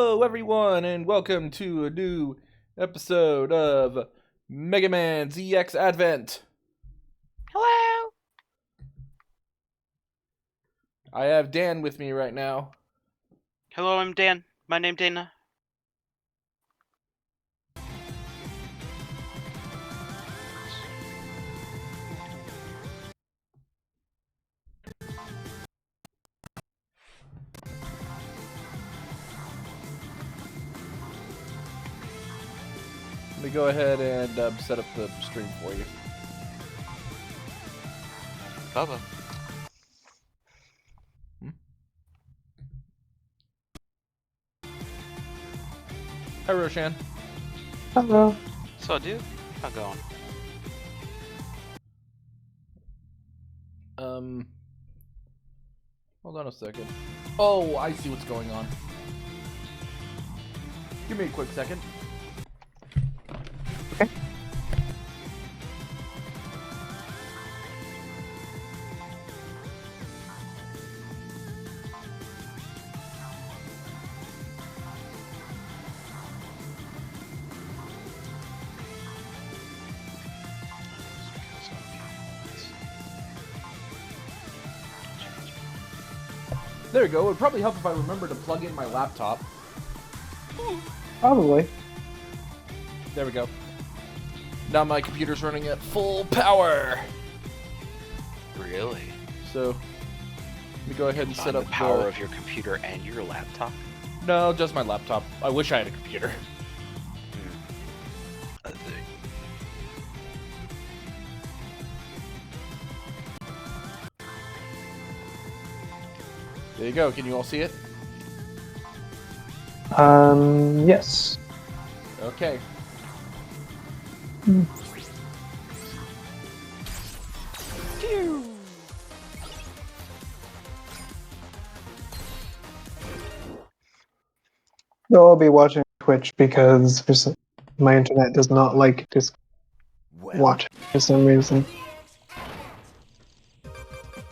Hello, everyone, and welcome to a new episode of Megaman ZX Advent. Hello. I have Dan with me right now. Hello, I'm Dan. My name's Dana. Let me go ahead and set up the stream for you. Bubba. Hi, Roshan. Hello. So, dude, how's it going? Hold on a second. Oh, I see what's going on. Give me a quick second. Okay. There we go. It would probably help if I remember to plug in my laptop. Probably. There we go. Now my computer's running at full power. Really? So, let me go ahead and set up the power of your computer and your laptop? No, just my laptop. I wish I had a computer. A thing. There you go. Can you all see it? Yes. Okay. So I'll be watching Twitch because my internet does not like to watch for some reason.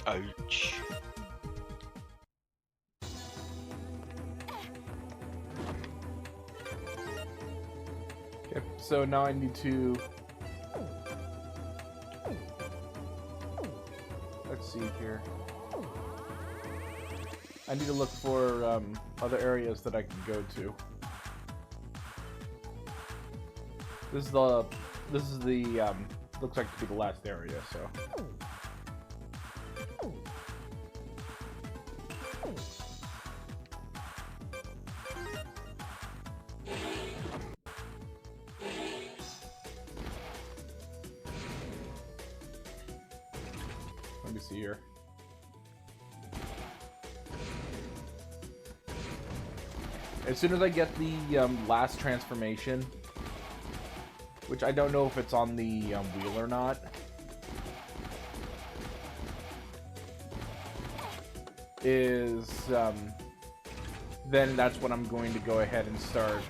Ouch. Okay, so now I need to... Let's see here. I need to look for other areas that I can go to. This is the looks like to be the last area, so. Let me see here. As soon as I get the last transformation, which I don't know if it's on the wheel or not, then that's when I'm going to go ahead and start.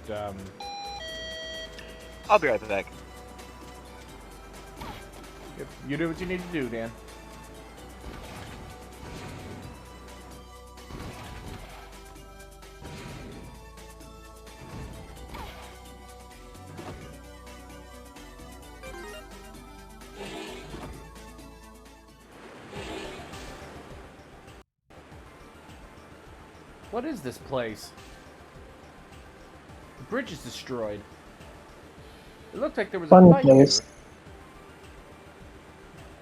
I'll be right back. You do what you need to do, Dan. What is this place? The bridge is destroyed. It looked like there was a Fun fight place. here.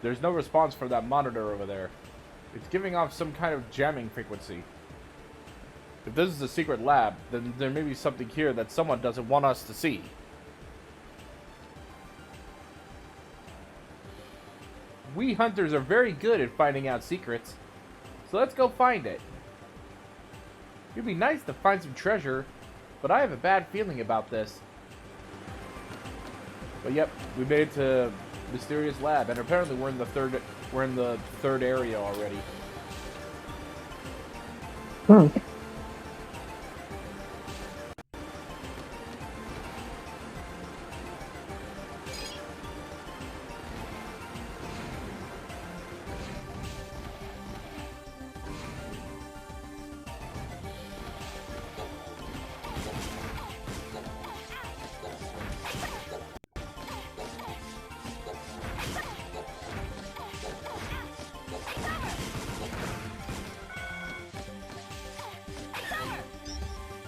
There's no response for that monitor over there. It's giving off some kind of jamming frequency. If this is a secret lab, then there may be something here that someone doesn't want us to see. We hunters are very good at finding out secrets, so let's go find it. It'd be nice to find some treasure, but I have a bad feeling about this. But yep, we made it to Mysterious Lab, and apparently we're in the third area already.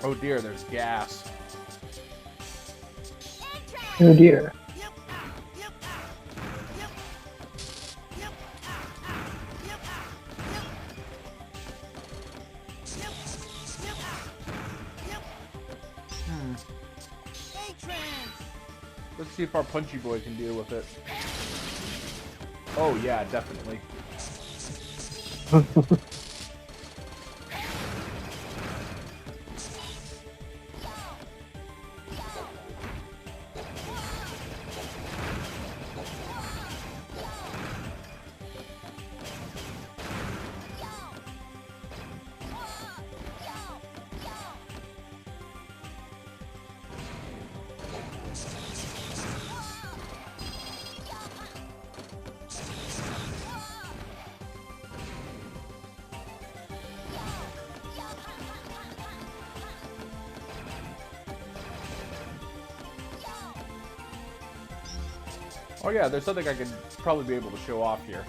Oh dear, there's gas. Oh dear. Let's see if our punchy boy can deal with it. Oh yeah, definitely. Oh yeah, there's something I could probably be able to show off here.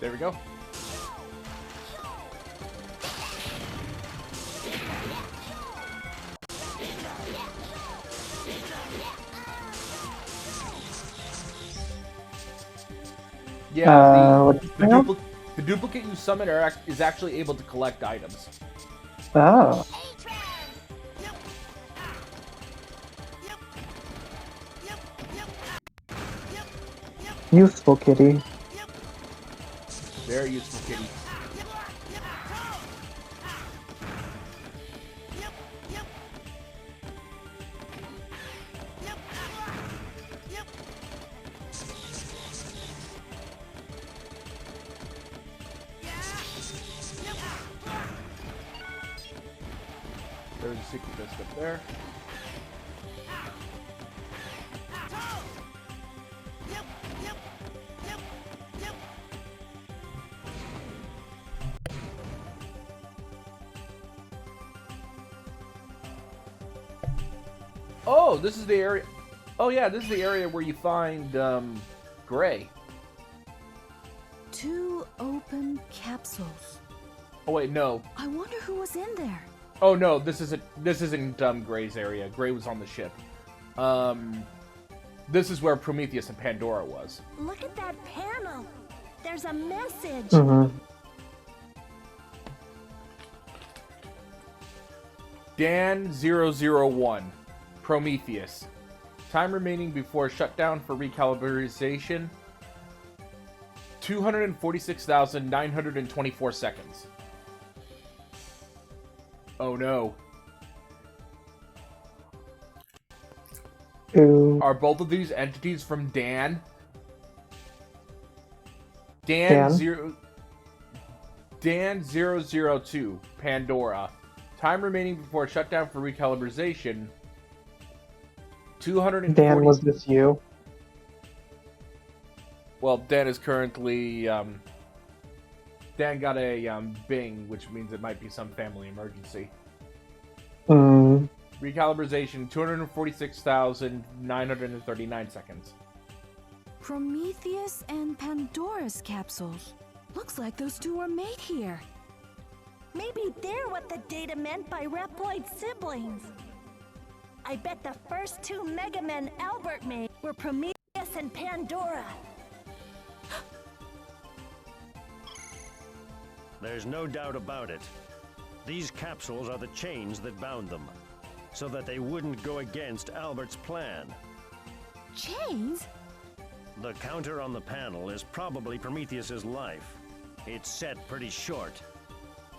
There we go. Yeah, the duplicate you summon is actually able to collect items. Oh. Useful kitty. Very useful kitty. There's a secret disc up there. Oh, this is the area. Oh yeah, this is the area where you find Gray. 2 open capsules. Oh wait, no. I wonder who was in there. Oh no, this isn't Gray's area. Gray was on the ship. This is where Prometheus and Pandora was. Look at that panel. There's a message. Mm-hmm. Dan 001, Prometheus. Time remaining before shutdown for recalibration, 246,924 seconds. Oh no. Ooh. Are both of these entities from Dan? Dan 002, Pandora. Time remaining before shutdown for recalibration, 240... Dan, was this you? Well, Dan is currently, Dan got a, Bing, which means it might be some family emergency. Mm. Recalibration, 246,939 seconds. Prometheus and Pandora's capsules. Looks like those two were made here. Maybe they're what the data meant by Reploid siblings. I bet the first 2 Megamen Albert made were Prometheus and Pandora. There's no doubt about it. These capsules are the chains that bound them, so that they wouldn't go against Albert's plan. Chains? The counter on the panel is probably Prometheus's life. It's set pretty short.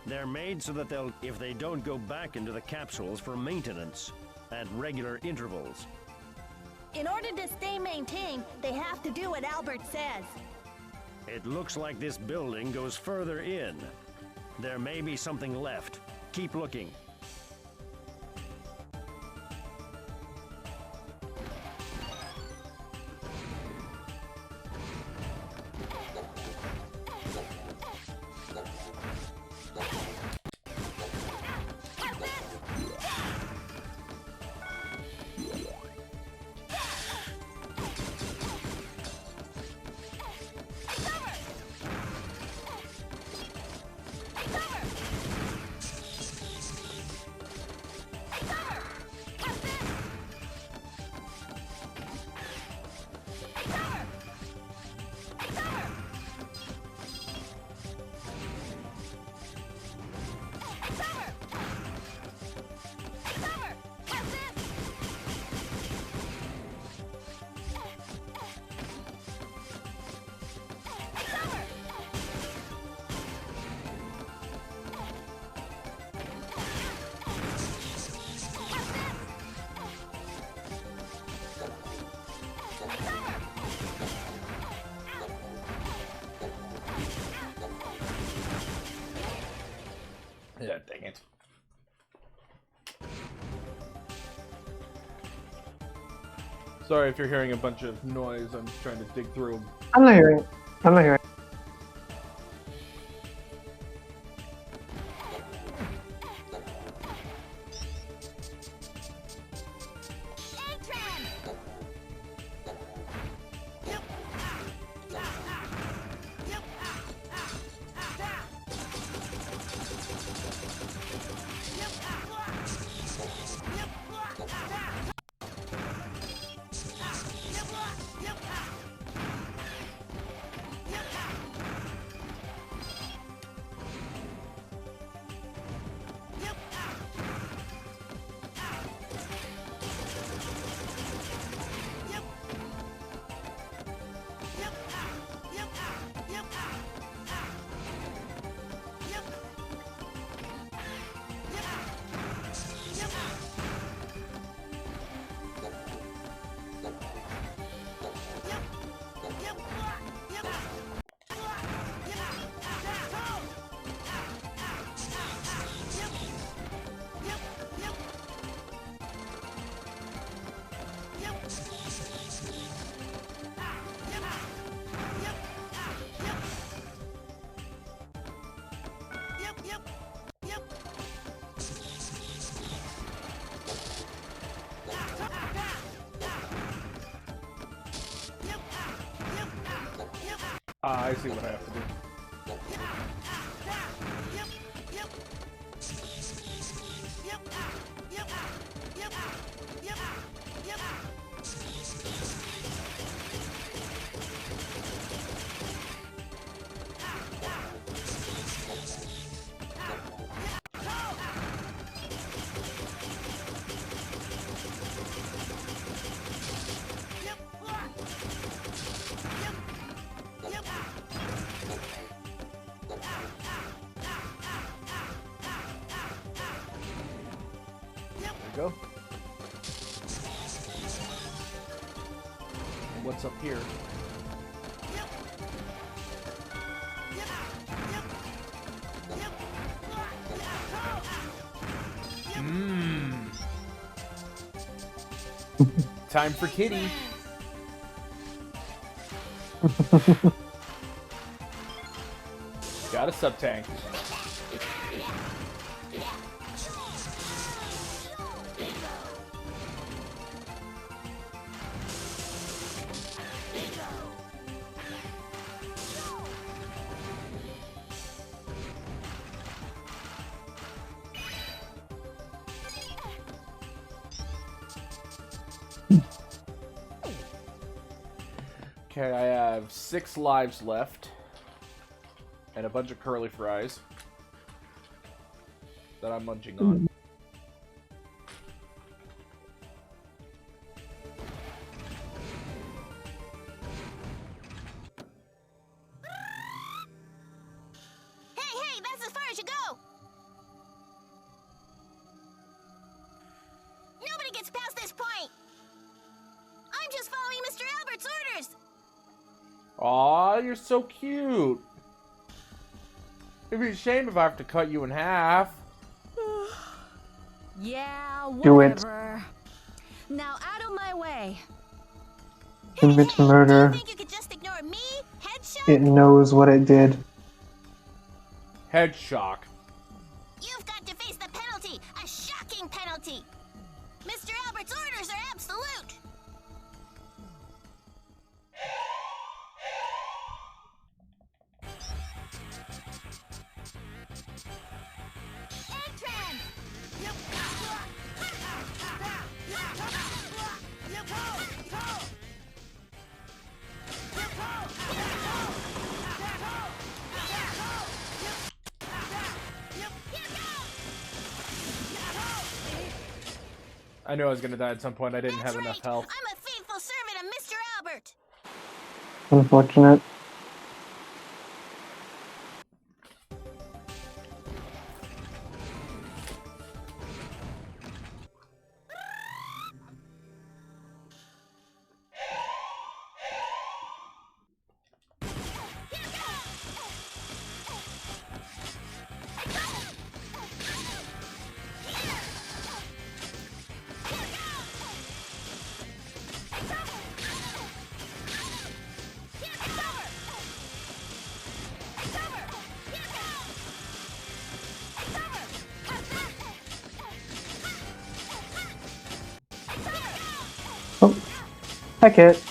They're made so that if they don't go back into the capsules for maintenance at regular intervals. In order to stay maintained, they have to do what Albert says. It looks like this building goes further in. There may be something left. Keep looking. Dang it. Sorry if you're hearing a bunch of noise. I'm trying to dig through. I'm not hearing. I'm not hearing. I see what I have to do. Go. And what's up here? Time for Kitty. Got a sub-tank. Okay, I have 6 lives left. And a bunch of curly fries that I'm munching on. Hey, that's as far as you go! Nobody gets past this point! I'm just following Mr. Albert's orders! Aw, you're so cute. It'd be a shame if I have to cut you in half. Yeah, Do it. whatever. Now out of my way. Commit Do you murder. think you could just ignore me? Headshot? It knows what it did. Head shock. You've got to face the penalty! A shocking penalty! Mr. Albert's orders are absolute! I knew I was gonna die at some point. I didn't have That's enough right. health. I'm a faithful servant of Mr. Albert. Unfortunate. Hi, Kit.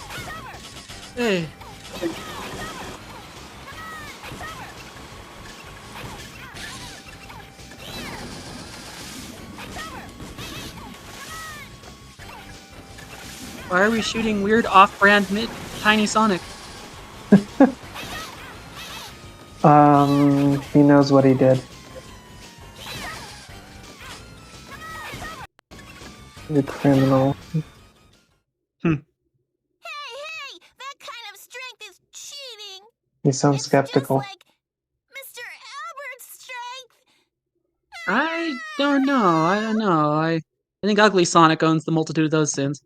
Hey. Why are we shooting weird off-brand Tiny Sonic? He knows what he did. The criminal. Hey, that kind of strength is cheating. He sounds It's skeptical. just like Mr. Albert's strength. I don't know. I think Ugly Sonic owns the multitude of those sins.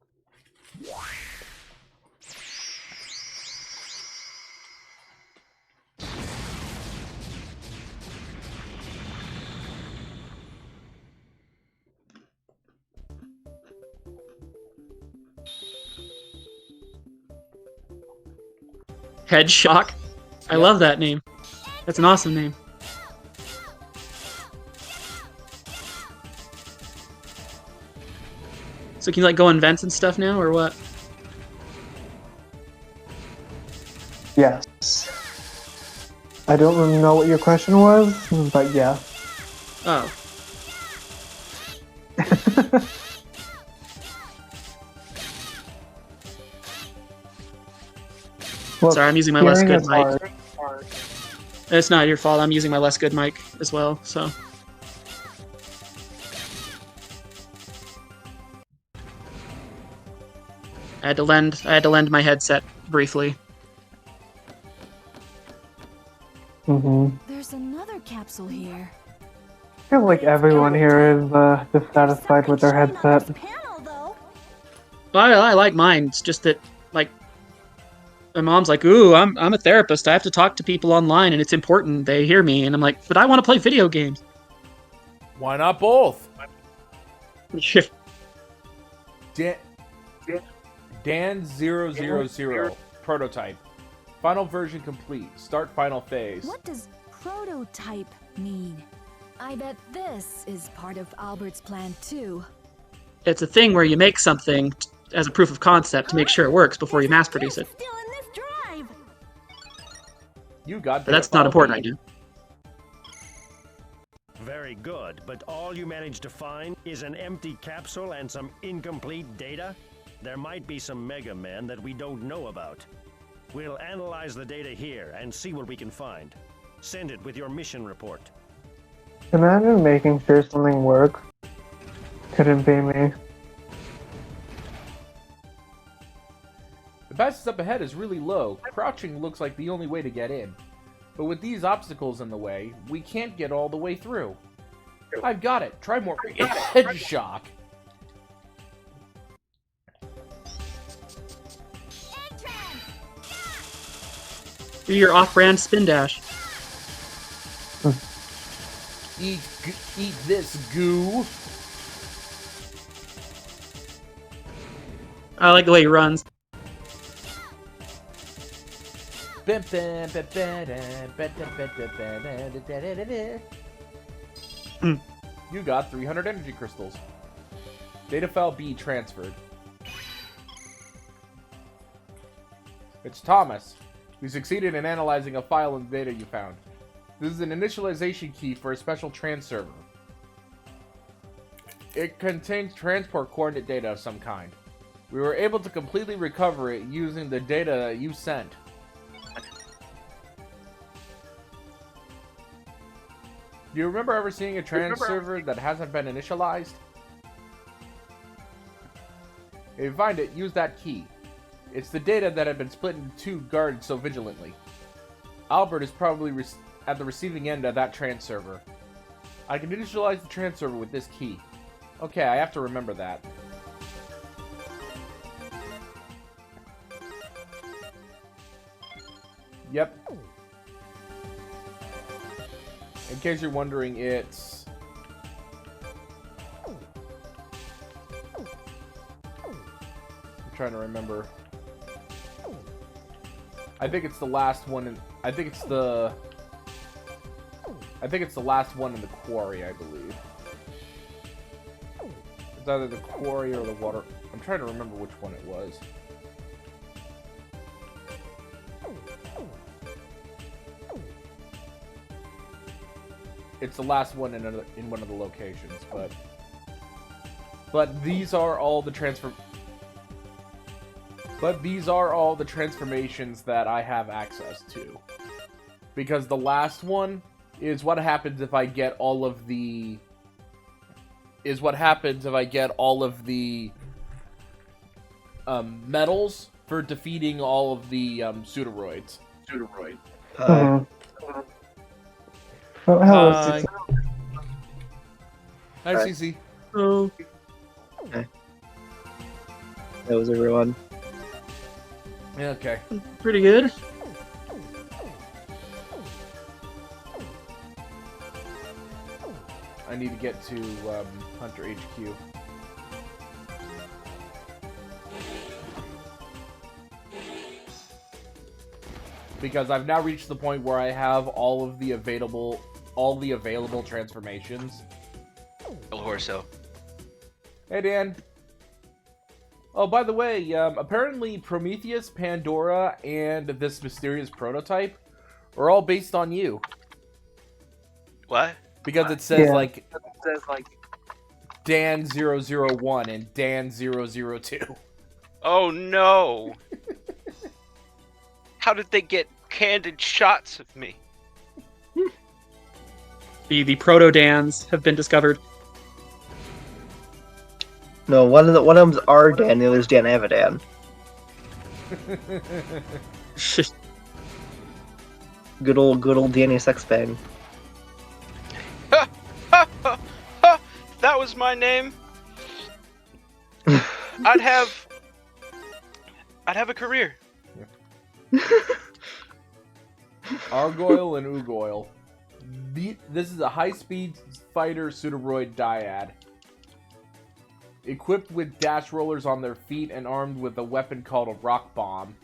Head Shock. I love that name. That's an awesome name. So can you like go on vents and stuff now, or what? Yes. I don't really know what your question was, but yeah. Oh. Well, Sorry, I'm using my less hearing good is mic. hard. It's not your fault. I'm using my less good mic as well, so. I had to lend my headset briefly. There's another capsule here. I feel like everyone here is dissatisfied with their headset. Panel, though. Well, I like mine. It's just that, like, my mom's like, "Ooh, I'm a therapist. I have to talk to people online, and it's important they hear me." And I'm like, "But I want to play video games." Why not both? Dan000 prototype. Final version complete. Start final phase. What does prototype mean? I bet this is part of Albert's plan too. It's a thing where you make something as a proof of concept to make sure it works before you mass produce it. Still in this drive. You got But that's not important, I do. Very good, but all you managed to find is an empty capsule and some incomplete data? There might be some Megaman that we don't know about. We'll analyze the data here and see what we can find. Send it with your mission report. Imagine making sure something works. Couldn't be me. The passage up ahead is really low. Crouching looks like the only way to get in. But with these obstacles in the way, we can't get all the way through. I've got it. Try more head shock. Do your off-brand spin dash. Eat this goo. I like the way he runs. You got 300 energy crystals. Data file B transferred. It's Thomas. We succeeded in analyzing a file and data you found. This is an initialization key for a special server. It contains transport coordinate data of some kind. We were able to completely recover it using the data you sent. Do you remember ever seeing a server that hasn't been initialized? If you find it, use that key. It's the data that had been split into two guarded so vigilantly. Albert is probably at the receiving end of that server. I can initialize the server with this key. Okay, I have to remember that. Yep. In case you're wondering, it's... I'm trying to remember. I think it's the last one in... I think it's the last one in the quarry, I believe. It's either the quarry or the water... I'm trying to remember which one it was. It's the last one in one of the locations, but these are all the transformations that I have access to. Because the last one is what happens if I get all of the medals for defeating all of the pseudoroids. Mhm. Oh, hello, Hi. Cece. Hi, Hi. CC. Oh, That was everyone. Yeah, okay. pretty good. I need to get to Hunter HQ. Because I've now reached the point where I have all the available transformations. El Horso. Hey, Dan. Oh, by the way, apparently Prometheus, Pandora, and this mysterious prototype are all based on you. What? Because it says, Yeah. like, Dan001 and Dan002. Oh no! How did they get candid shots of me? The proto-dans have been discovered. No, one of them's our Dan, the other's Dan Avadan. Good old Danny Sexbang. That was my name. I'd have a career. Argoyle and Ugoyle. This is a high-speed fighter pseudoroid dyad. Equipped with dash rollers on their feet and armed with a weapon called a rock bomb.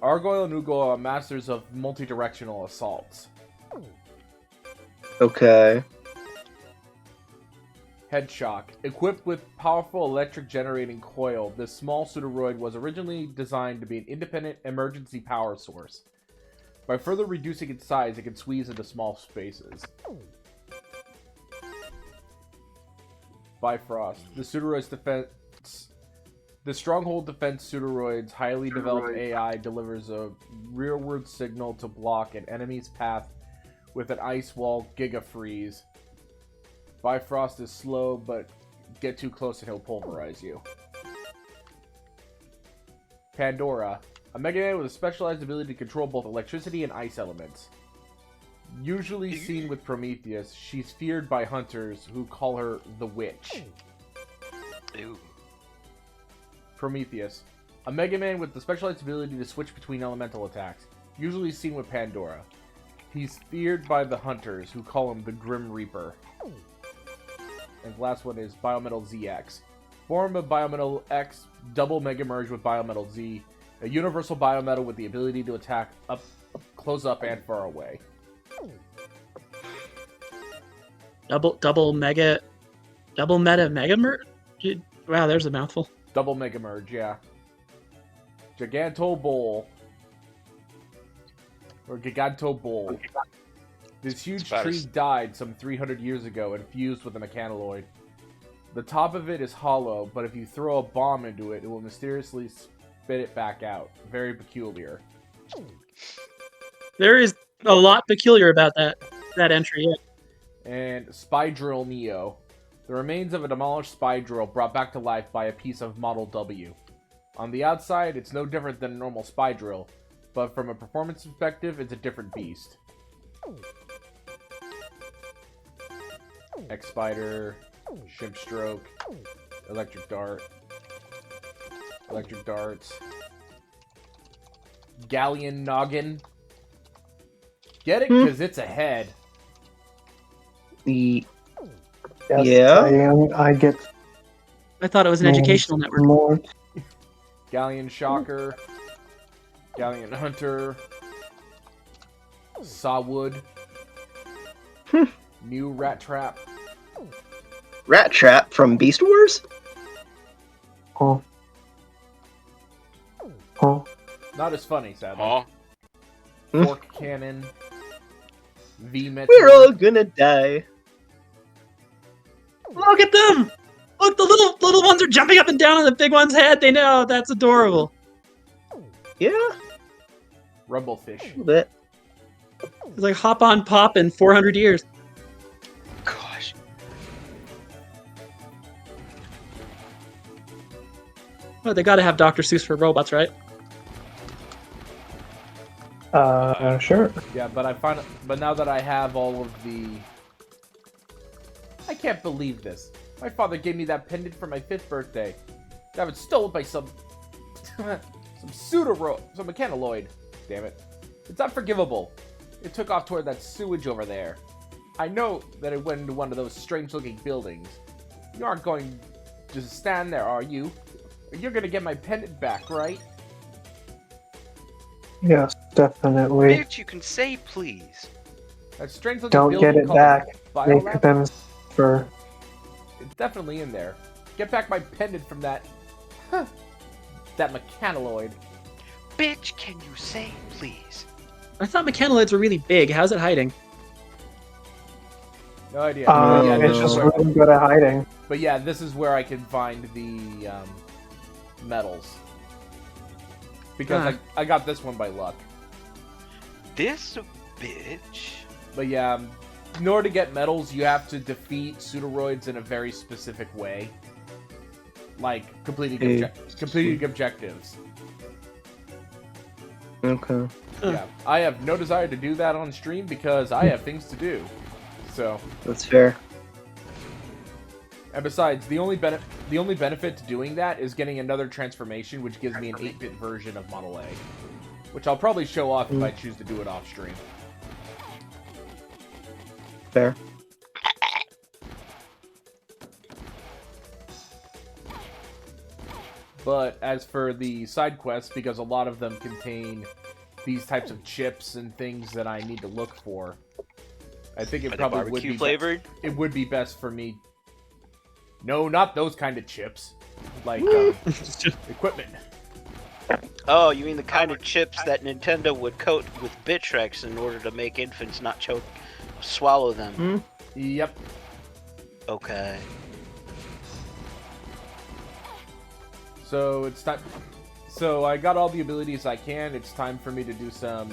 Argoyle and Ugoyle are masters of multi-directional assaults. Okay. Headshock. Equipped with powerful electric generating coil, this small pseudoroid was originally designed to be an independent emergency power source. By further reducing its size, it can squeeze into small spaces. Bifrost. The pseudoroid's defense. The Stronghold Defense pseudoroid's highly developed AI delivers a rearward signal to block an enemy's path with an ice wall Giga-Freeze. Bifrost is slow, but get too close and he'll pulverize you. Pandora. A Megaman with a specialized ability to control both electricity and ice elements. Usually seen with Prometheus, she's feared by hunters who call her the Witch. Ew. Prometheus. A Megaman with the specialized ability to switch between elemental attacks. Usually seen with Pandora. He's feared by the hunters who call him the Grim Reaper. And the last one is Biometal ZX. Form of Biometal X, double Mega Merge with Biometal Z. A universal biometal with the ability to attack up, close up, and far away. Double meta mega merge? Wow, there's a mouthful. Double Mega Merge, yeah. Giganto Bowl. Or Giganto Bowl. This huge tree died some 300 years ago and fused with a mechanaloid. The top of it is hollow, but if you throw a bomb into it, it will mysteriously spit it back out. Very peculiar. There is a lot peculiar about that entry. Yeah. And Spy Drill Neo. The remains of a demolished spy drill brought back to life by a piece of Model W. On the outside, it's no different than a normal spy drill, but from a performance perspective, it's a different beast. X-Spider, Shimp Stroke, Electric Dart, Electric Darts, Galleon Noggin. Get it? Because it's a head. Yes, Yeah. I get I thought it was an educational network. more. Galleon Shocker, Galleon Hunter, Sawwood, New Rat Trap. Rat Trap from Beast Wars? Oh. Oh. Not as funny, sadly. Huh? Fork Cannon, V-Metal. We're all gonna die. Look at them! Look, the little ones are jumping up and down on the big one's head. They know that's adorable. Yeah, Rumblefish. a little bit. It's like hop on pop in 400 years. Gosh. Well, they got to have Dr. Seuss for robots, right? Sure. Yeah, but now that I have all of the... I can't believe this. My father gave me that pendant for my 5th birthday. That was stolen by some... some mechanoid. Damn it. It's unforgivable. It took off toward that sewage over there. I know that it went into one of those strange-looking buildings. You aren't going to just stand there, are you? You're gonna get my pendant back, right? Yes, definitely. Bitch, you can say please. That strange-looking Don't building get it called back. the Make Biolab? them for. It's definitely in there. Get back my pendant from that... that mechanoid. Bitch, can you say please? I thought mechanoids were really big. How's it hiding? No idea. Yeah, It's this just is where, really good at hiding. but yeah, this is where I can find the medals. Because I got this one by luck. This bitch. But yeah, in order to get medals, you have to defeat pseudoroids in a very specific way. Like, completing objectives. Okay. Yeah, I have no desire to do that on stream because I have things to do. So, That's fair. and besides, the only benefit to doing that is getting another transformation, which gives me an 8-bit version of Model A, which I'll probably show off if I choose to do it off stream. Fair. But as for the side quests, because a lot of them contain these types of chips and things that I need to look for, I think it Are they probably would barbecue be flavored? it would be best for me. No, not those kind of chips. Like equipment. Oh, you mean the kind of chips that Nintendo would coat with Bitrex in order to make infants not swallow them? Yep. Okay. So it's time. So I got all the abilities I can. It's time for me to do some.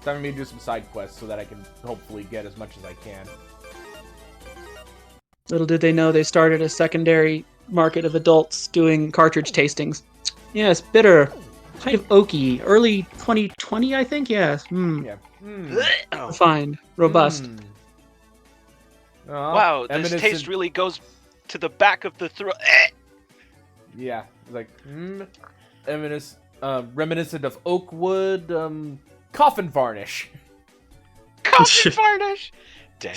Some side quests so that I can hopefully get as much as I can. Little did they know they started a secondary market of adults doing cartridge tastings. Yes, bitter, kind of oaky, early 2020, I think. Yes. Yeah. Oh. Fine, robust. Wow, this taste really goes to the back of the throat. Yeah, like reminiscent of oak wood, coffin varnish. Coffin varnish. Damn.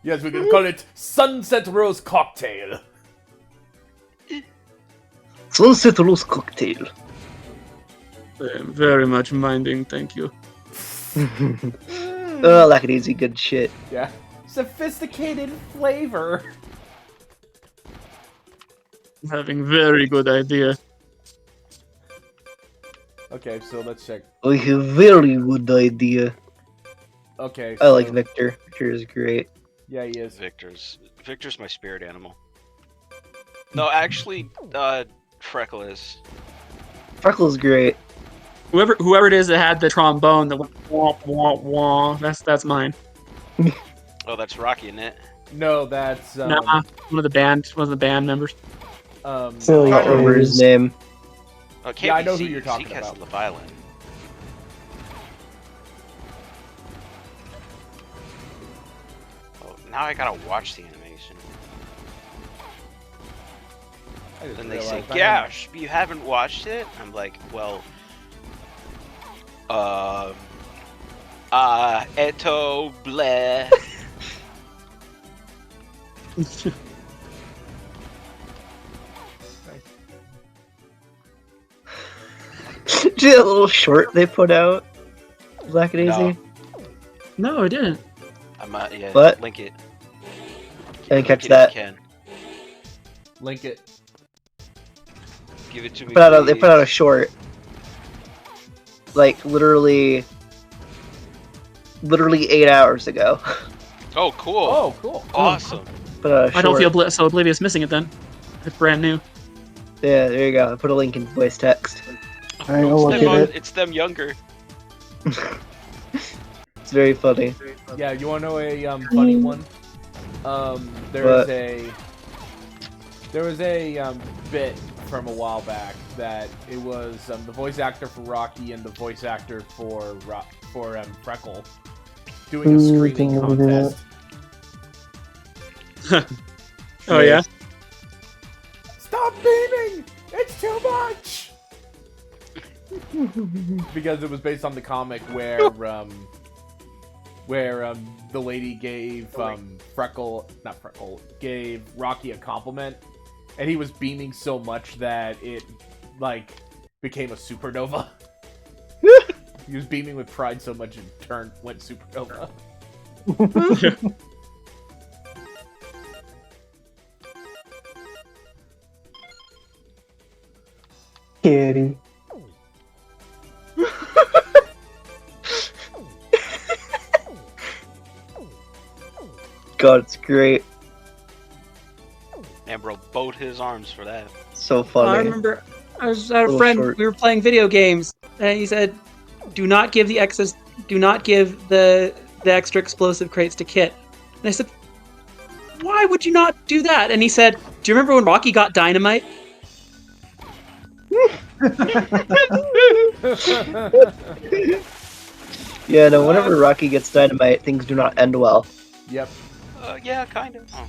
Yes, we can call it Sunset Rose Cocktail. Sunset Rose Cocktail. I'm very much minding, thank you. Oh, like an easy good shit. Yeah, sophisticated flavor. Having very good idea. Okay, so let's check. I have very good idea. Okay, I like Victor. Victor is great. Yeah, he is. Victor's my spirit animal. No, actually, Freckle is. Freckle's great. Whoever it is that had the trombone that went wah wah wah, that's mine. Oh, that's Rocky, isn't it? No, that's Nah, one of the band members. Silly I don't remember A's. his name. Oh, it can't Yeah, I be know who Zeke. you're talking Zeke has about. the violin. Oh, now I gotta watch the animation. I just Then they say, realized I "Gosh, you haven't watched it?" I'm like, "Well, eto bleh." Did you see that little short they put out? Black and No. Easy? No, I didn't. I'm yeah. What? Link it. Didn't catch Link it if that. you can. Link it. Give it to me. They put out a please. short. Like, literally literally 8 hours ago. Oh, cool. Oh, cool. Awesome. But I don't short. feel so oblivious missing it then. It's brand new. Yeah, there you go. I put a link in voice text. I No, will it's, give them, it. it's them younger. It's very funny. Yeah, you wanna know a funny one? There What? was a bit from a while back that it was the voice actor for Rocky and the voice actor for Freckle doing a Ooh, screaming can we do that? contest. Oh yeah. Stop beaming! It's too much. Because it was based on the comic where the lady gave gave Rocky a compliment, and he was beaming so much that it like became a supernova. He was beaming with pride so much it went supernova. Kitty. God, it's great. And bro, both his arms for that. So funny. I remember I was at a Little friend. short. We were playing video games, and he said, "Do not give the excess. Do not give the extra explosive crates to Kit." And I said, "Why would you not do that?" And he said, "Do you remember when Rocky got dynamite?" Yeah, no, whenever Rocky gets dynamite, things do not end well. Yep. Yeah, kind of. Oh.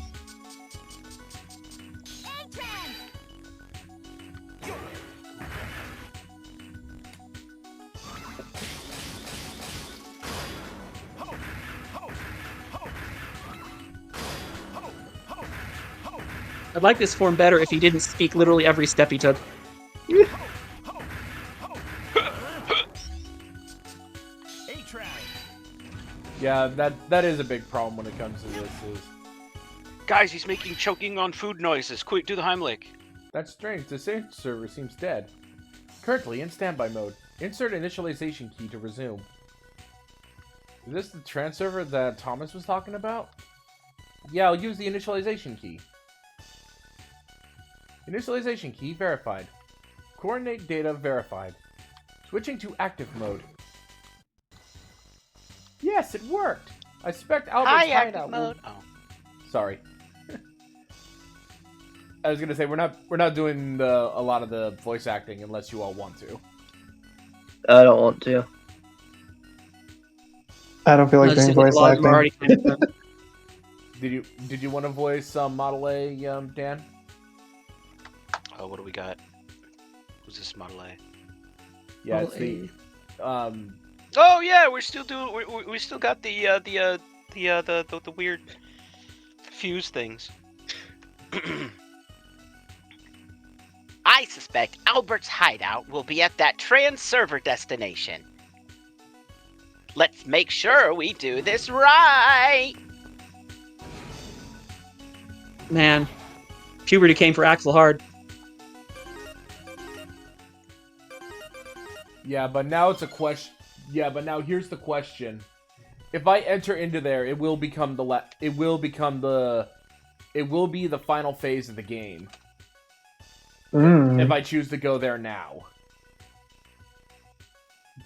I'd like this form better if he didn't speak literally every step he took. Yeah, that is a big problem when it comes to this. Guys, he's making choking on food noises. Quick, do the Heimlich. That's strange. The sync server seems dead. Currently in standby mode. Insert initialization key to resume. Is this the trans server that Thomas was talking about? Yeah, I'll use the initialization key. Initialization key verified. Coordinate data verified. Switching to active mode. Yes, it worked! I suspect Albert's Hi, hideout active will... mode. Oh. Sorry. I was gonna say we're not doing a lot of the voice acting unless you all want to. I don't want to. I don't feel like No, just doing seems like a voice lot of them are acting. already kind of done. Did you want to voice Model A, Dan? Oh, what do we got? Who's this Model A? Yeah, Model it's the Oh yeah, we're still doing. We still got the weird fuse things. I suspect Albert's hideout will be at that trans server destination. Let's make sure we do this right. Man, puberty came for Axel hard. Yeah, but now it's a question. Yeah, but now here's the question: if I enter into there, it will become the it will be the final phase of the game. If I choose to go there now.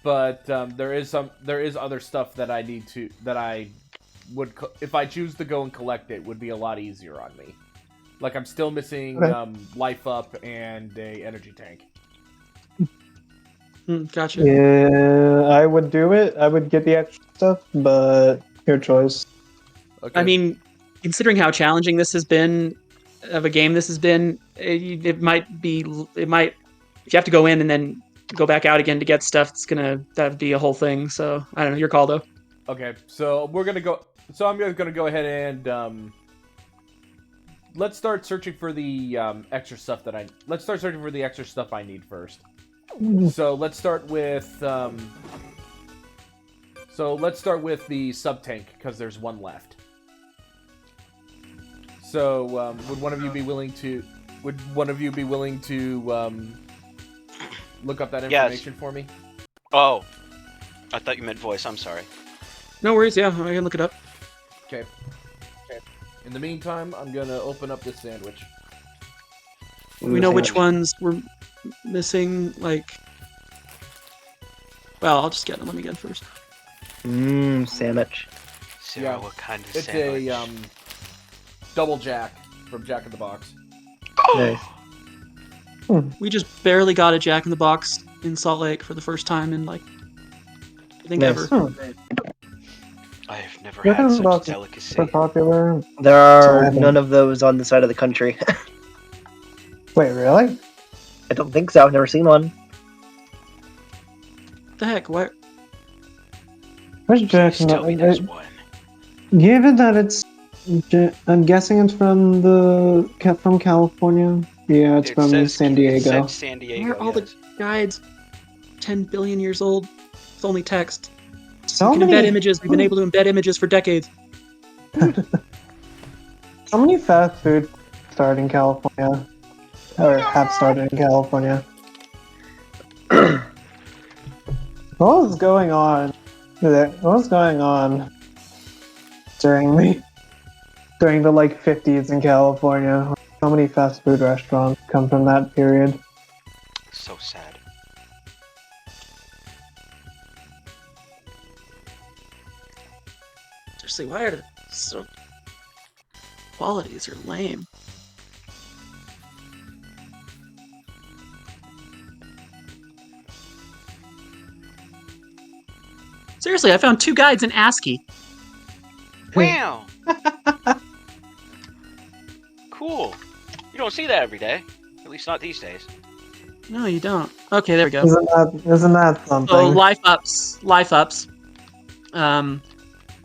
But there is other stuff that I need to if I choose to go and collect it, would be a lot easier on me. Like I'm still missing life up and a energy tank. Gotcha. Yeah, I would do it. I would get the extra stuff, but your choice. Okay. I mean, considering how challenging this has been, of a game this has been, it might, if you have to go in and then go back out again to get stuff, that'd be a whole thing. So, I don't know, your call though. Okay, so I'm gonna go ahead and, let's start searching for the, extra stuff let's start searching for the extra stuff I need first. So let's start with the sub-tank, because there's one left. So, would one of you be willing to look up that information for me? Oh, I thought you meant voice. I'm sorry. No worries. Yeah, I can look it up. Okay. In the meantime, I'm gonna open up this sandwich. We know which ones we're missing. Like, well, I'll just get them. Let me get first. Sandwich. Sarah, Yeah. what kind of It's sandwich? a double Jack from Jack in the Box. Nice. We just barely got a Jack in the Box in Salt Lake for the first time in like I think Nice. ever. I have never Jack in had the such Box is delicacy. super popular. There So I are haven't- none of those on the side of the country. Wait, really? I don't think so. I've never seen one. What the heck? What? Where's Jack Please in the tell me there's one. Given that it's, I'm guessing it's from California. Yeah, it's from San It Diego. said San Diego. Why are all the guides 10 billion years old? It's only text. So We can embed many images. We've been able to embed images for decades. How many fast food start in California? Or have started in California? What was going on? What was going on during the like 50s in California? So many fast food restaurants come from that period. So sad. Seriously, why are the so qualities are lame? Seriously, I found 2 guides in ASCII. Wow. Cool. You don't see that every day. At least not these days. No, you don't. Okay, there we go. Isn't that something? So life ups.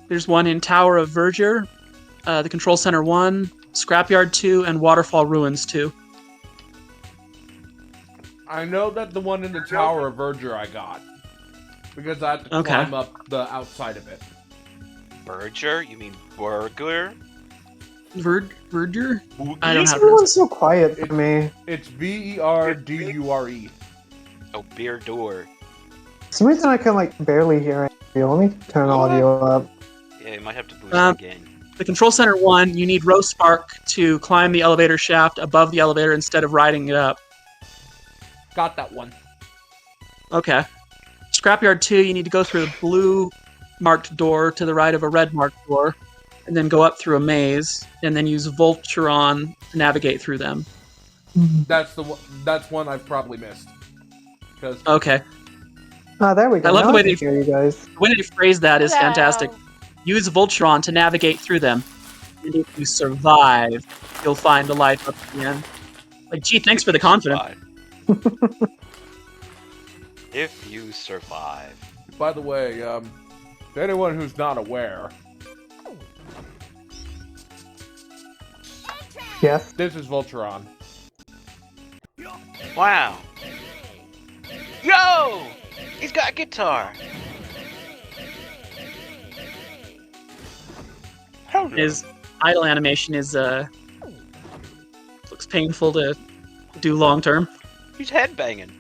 There's one in Tower of Verdure, the Control Center 1, Scrapyard 2, and Waterfall Ruins 2. I know that the one in the Tower of Verdure I got. Because I have to Okay. climb up the outside of it. Burger? You mean burger? Verdure? I don't have Everyone's so quiet for me. It's Verdure. Oh, beer door. For some reason I can like barely hear it. Let me turn audio up. Yeah, you might have to boost it again. The Control Center 1, you need Roast Spark to climb the elevator shaft above the elevator instead of riding it up. Got that one. Okay. Scrapyard 2, you need to go through a blue marked door to the right of a red marked door, and then go up through a maze, and then use Voltron to navigate through them. That's the one. That's one I've probably missed. Because Okay. Ah, there we go. I love Now the way I can they- hear you guys. The way they phrase that is fantastic. Use Voltron to navigate through them. And if you survive, you'll find a life up at the end. Like, gee, thanks for the confidence. If you survive. by the way, to anyone who's not aware, Yes. this is Voltron. Wow. Yo! He's got a guitar. His idle animation is looks painful to do long term. He's headbanging.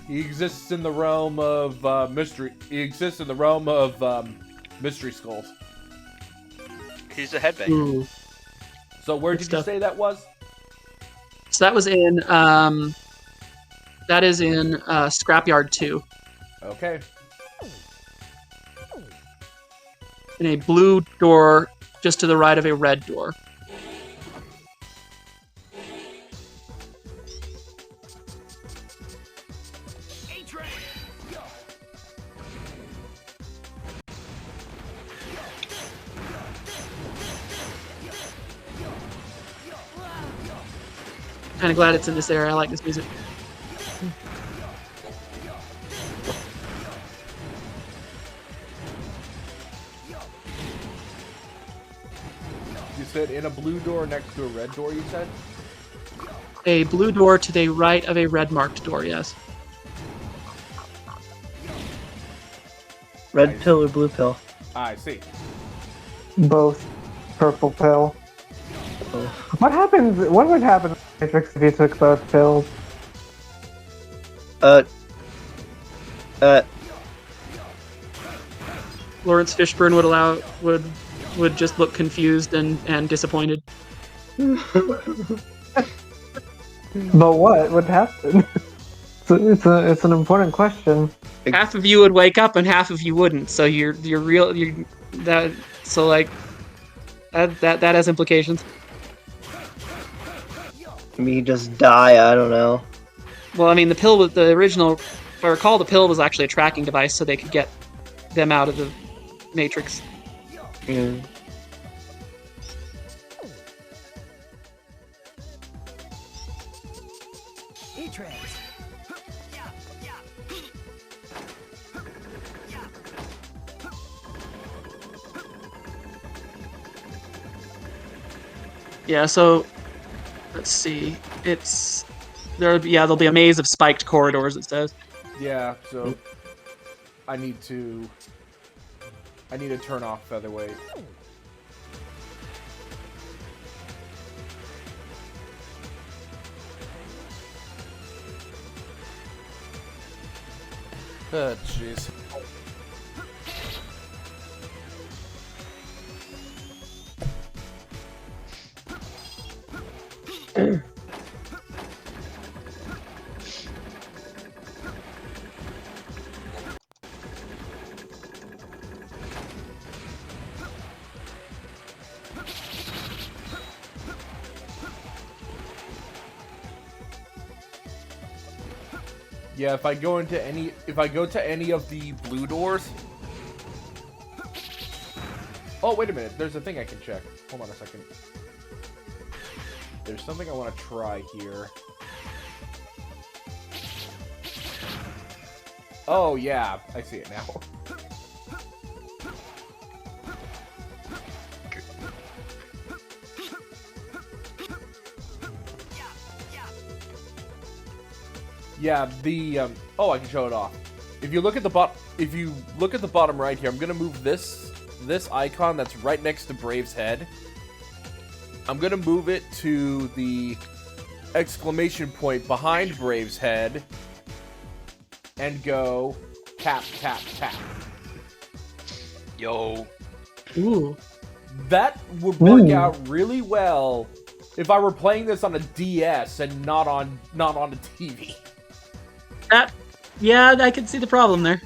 He exists in the realm of mystery. He exists in the realm of mystery skulls. He's a headbanger. Ooh. So where Good did stuff. you say that was? So that was in that is in Scrapyard 2. Okay. In a blue door just to the right of a red door. Kind of glad it's in this area. I like this music. You said in a blue door next to a red door, you said? A blue door to the right of a red marked door, yes. Red pill or blue pill? I see. Both. Purple pill. What happens? What would happen in Matrix if you took both pills? Lawrence Fishburne would just look confused and disappointed. But what would happen? It's an important question. Half of you would wake up and half of you wouldn't. So that has implications. Me just die, I don't know. Well, I mean, the original, if I recall, the pill was actually a tracking device, so they could get them out of the Matrix. Mm. Yeah, so let's see. There'll be a maze of spiked corridors, it says. Yeah, so I need to turn off featherweight. Jeez. Yeah, if I go to any of the blue doors. Oh, wait a minute. There's a thing I can check. Hold on a second. There's something I want to try here. Oh, yeah. I see it now. Yeah, oh, I can show it off. If you look at the bottom right here, I'm gonna move this icon that's right next to Brave's head. I'm gonna move it to the exclamation point behind Brave's head and go tap tap tap. Yo. Ooh. That would work out really well if I were playing this on a DS and not on a TV. Yeah, I can see the problem there.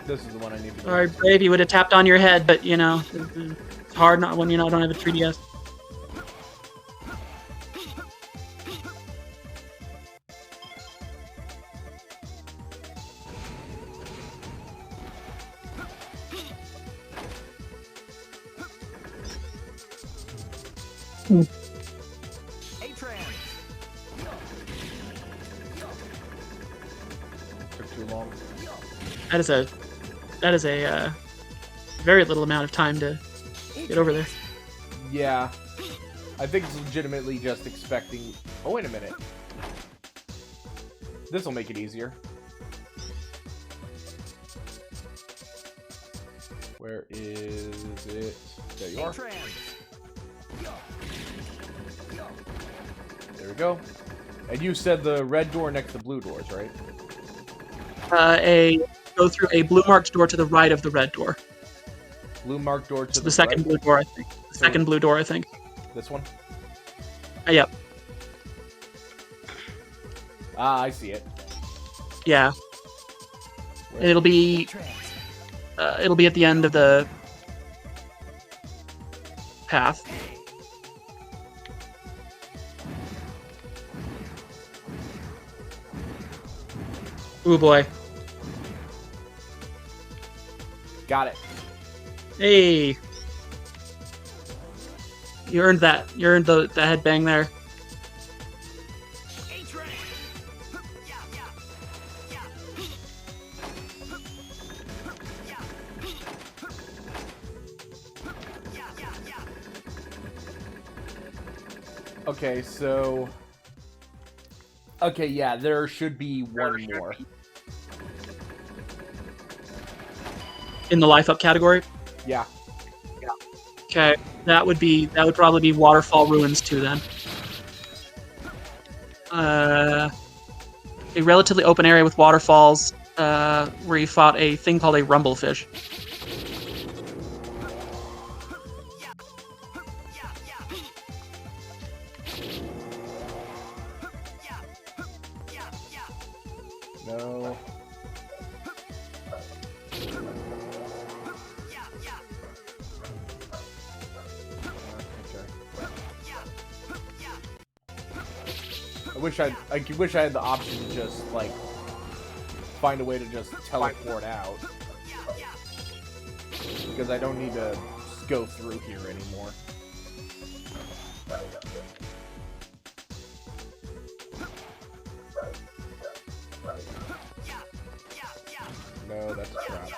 This is the one I need to do. Sorry, Brave, you would have tapped on your head, but you know, it's hard not when you don't have a 3DS. Took too long. That is a very little amount of time to get over there. Yeah. I think it's legitimately just expecting... Oh, wait a minute. This'll make it easier. Where is it? There you are. There we go. And you said the red door next to blue doors, right? Go through a blue marked door to the right of the red door. Blue marked door to the second right? blue door, I think. The second blue door, I think. This one? Yep. Ah, I see it. Yeah. Where? It'll be at the end of the path. Ooh boy. Got it. Hey. You earned that. You earned the headbang there. Okay, so... Okay, yeah, there should be one more. In the life up category? Yeah. Okay. That would probably be Waterfall Ruins 2 then. a relatively open area with waterfalls, where you fought a thing called a rumblefish. No. I wish I had the option to just like find a way to just teleport out, because I don't need to go through here anymore. No, that's a trap.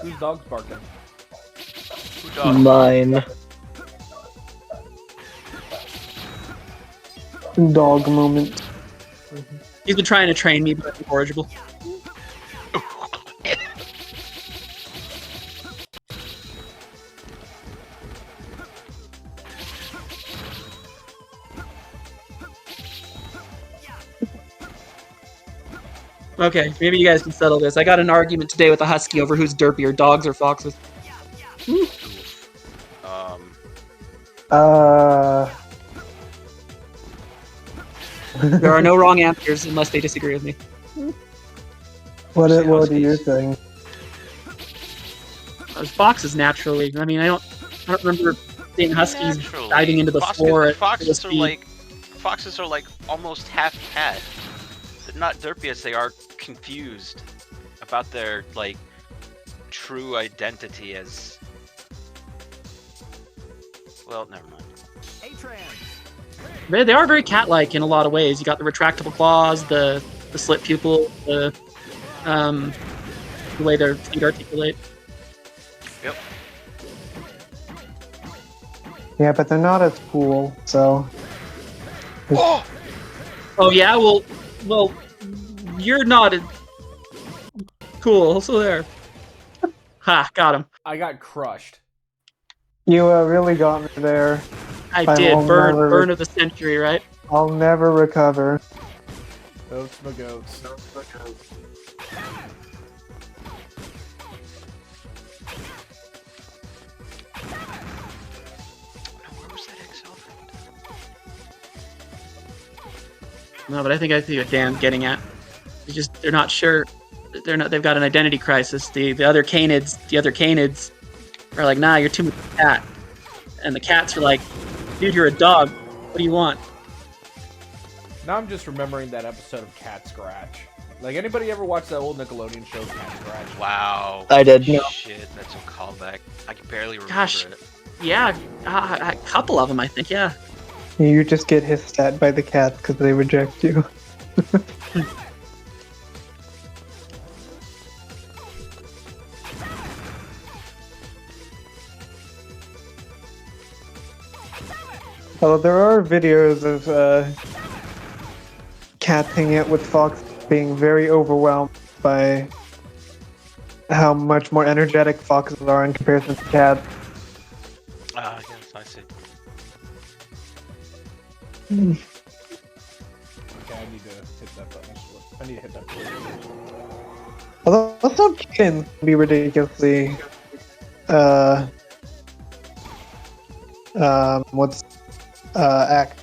Whose dog's barking? Who dog? Mine. Dog moment. He's been trying to train me, but I'm incorrigible. Okay, maybe you guys can settle this. I got an argument today with a husky over who's derpier, dogs or foxes. There are no wrong answers unless they disagree with me. What do you think? Foxes naturally. I mean, I don't remember seeing huskies diving into the floor at full speed. Foxes are like almost half cat. They're not derpiest, they are confused about their like true identity as. Well, never mind. They are very cat-like in a lot of ways. You got the retractable claws, the slit pupil, the way their feet articulate. Yep. Yeah, but they're not as cool, so. Oh yeah, well, you're not cool. So there. Ha, got him. I got crushed. You really got me there. I did. Burn of the century, right? I'll never recover. Goats, my goats. Where was that XL from? No, but I think what Dan's getting at. They're not sure. They've got an identity crisis. The other canids are like, nah, you're too much of a cat. And the cats are like, dude, you're a dog. What do you want? Now I'm just remembering that episode of Cat Scratch. Like, anybody ever watch that old Nickelodeon show, Cat Scratch? Wow. I did. Shit, that's a callback. I can barely remember it. Yeah, a couple of them, I think, yeah. You just get hissed at by the cats because they reject you. Although there are videos of cats hanging out with fox being very overwhelmed by how much more energetic foxes are in comparison to cats. Yes, I see. Okay, I need to hit that button. I need to hit that button. Although some chickens can be ridiculously act.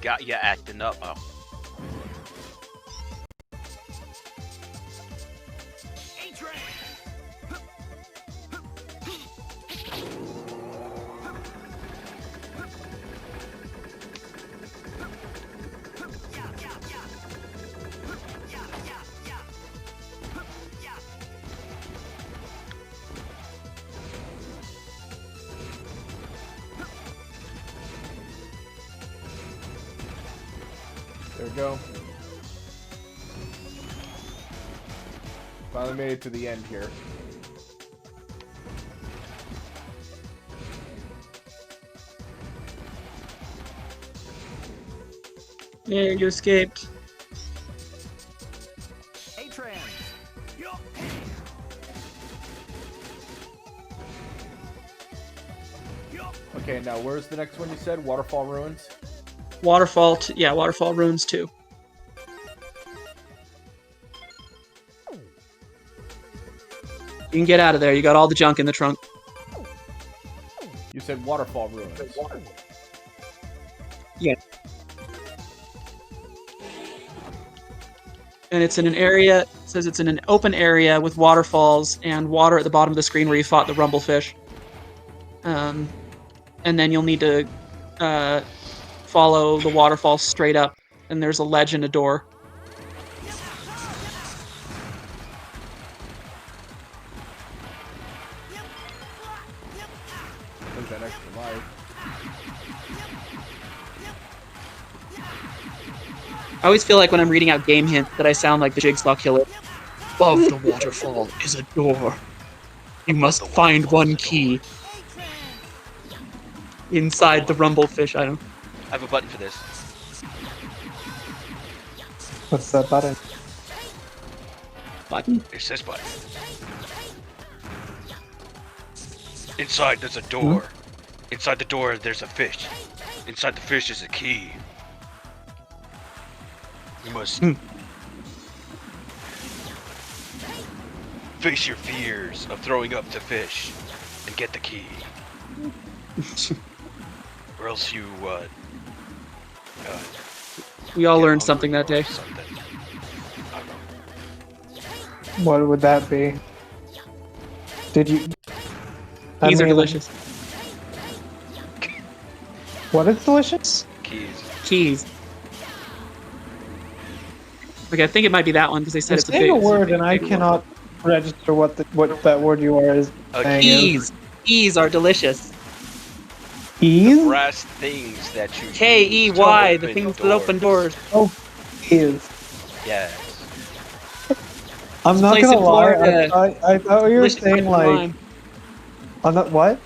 Got ya acting up. Oh. There we go. Finally made it to the end here. Yeah, you escaped. Okay, now where's the next one you said? Waterfall Ruins? Waterfall Ruins 2. You can get out of there. You got all the junk in the trunk. You said Waterfall Ruins. Yeah. And it's in an area, it says it's in an open area with waterfalls and water at the bottom of the screen where you fought the rumblefish. And then you'll need to follow the waterfall straight up, and there's a ledge and a door. There's that extra life. I always feel like when I'm reading out game hints that I sound like the Jigsaw Killer. Above the waterfall is a door. You must find one key. Inside the rumblefish item. I have a button for this. What's that button? Button? It says button. Inside there's a door. Inside the door there's a fish. Inside the fish is a key. You must face your fears of throwing up to fish and get the key. Or else you, We all get learned something hungry that day. or something. I don't know. What would that be? Did you? These are mean, delicious. What is delicious? Keys. Okay, I think it might be that one because they said You're it's a saying big a word big and I word. cannot register what that word you are is saying. Keys. Keys are delicious. Keys? Brass things that you K-E-Y, use to the things open that open doors. Oh, keys. Yes. I'm It's a not place gonna in lie. Florida. I thought you were Delicious type saying of like. lime. On that what?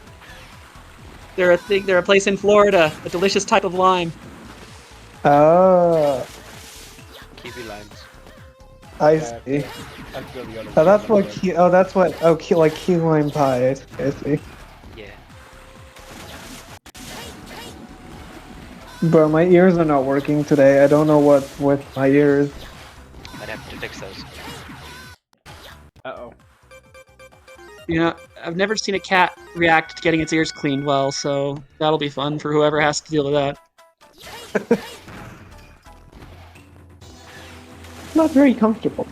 They're a place in Florida. A delicious type of lime. Oh, Kiwi limes. I see. Have to go the other Oh, way. that's what key. Oh, that's what. Oh, like key lime pie. I see. Yeah. Bro, my ears are not working today. I don't know what's with my ears. Might have to fix those. Uh-oh. You know, I've never seen a cat react to getting its ears cleaned well, so that'll be fun for whoever has to deal with that. Not very comfortable.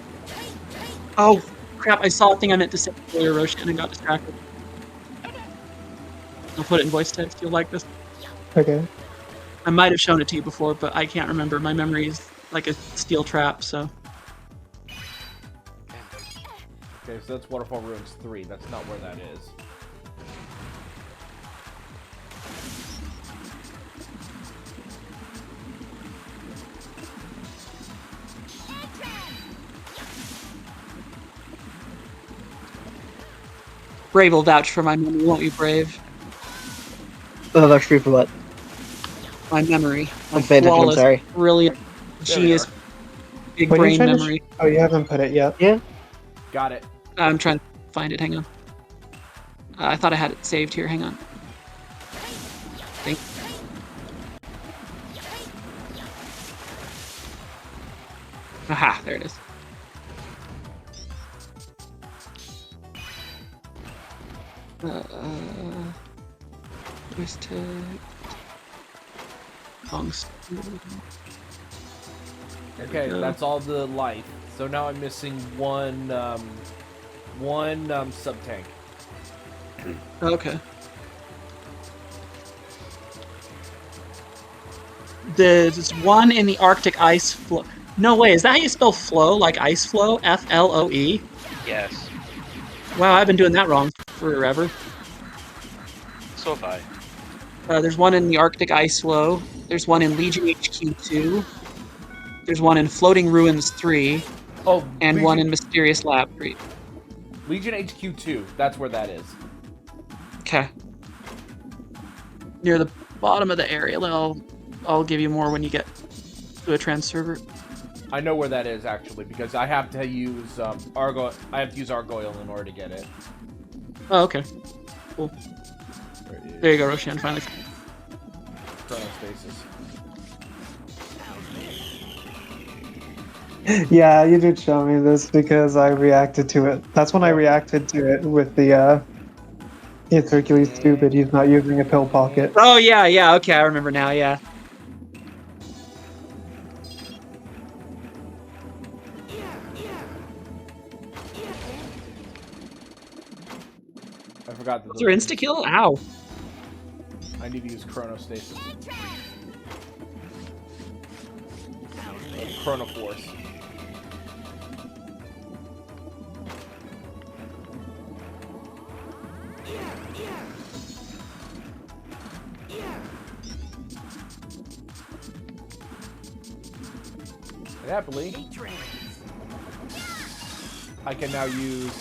Oh, crap, I saw a thing I meant to say earlier, Roshan, and got distracted. I'll put it in voice text. You'll like this. Okay. I might have shown it to you before, but I can't remember. My memory is like a steel trap, so... Okay, so that's Waterfall Ruins 3. That's not where that is. Brave will vouch for my memory, won't you, Brave? Oh, that's free for what? My memory. My I'm paying attention, I'm flawless, sorry. brilliant, There we genius, are. big What are you brain trying to memory. Oh, you haven't put it yet. Yeah. Got it. I'm trying to find it. Hang on. I thought I had it saved here. Hang on. Think. Aha! There it is. Voice text. Songs. Okay, that's all the life. So now I'm missing one sub-tank. Okay. There's one in the Arctic ice flow. No way, is that how you spell flow? Like ice flow? F-L-O-E? Yes. Wow, I've been doing that wrong forever. So have I. There's one in the Arctic ice flow. There's one in Legion HQ 2. There's one in Floating Ruins 3. Oh, And Legion, one in Mysterious Lab 3. Legion HQ 2. That's where that is. Okay. Near the bottom of the area. I'll give you more when you get to a trans server. I know where that is actually because I have to use I have to use Argoyle in order to get it. Oh, okay. Cool. There you go, Roshan, finally. Chronostasis. Yeah, you did show me this because I reacted to it. That's when I reacted to it with the it's Hercules stupid, he's not using a pill pocket. Oh, yeah, okay, I remember now, yeah. I forgot that. What's your insta-kill? Ow. I need to use Chronostasis. Chronoforce. And happily, I can now use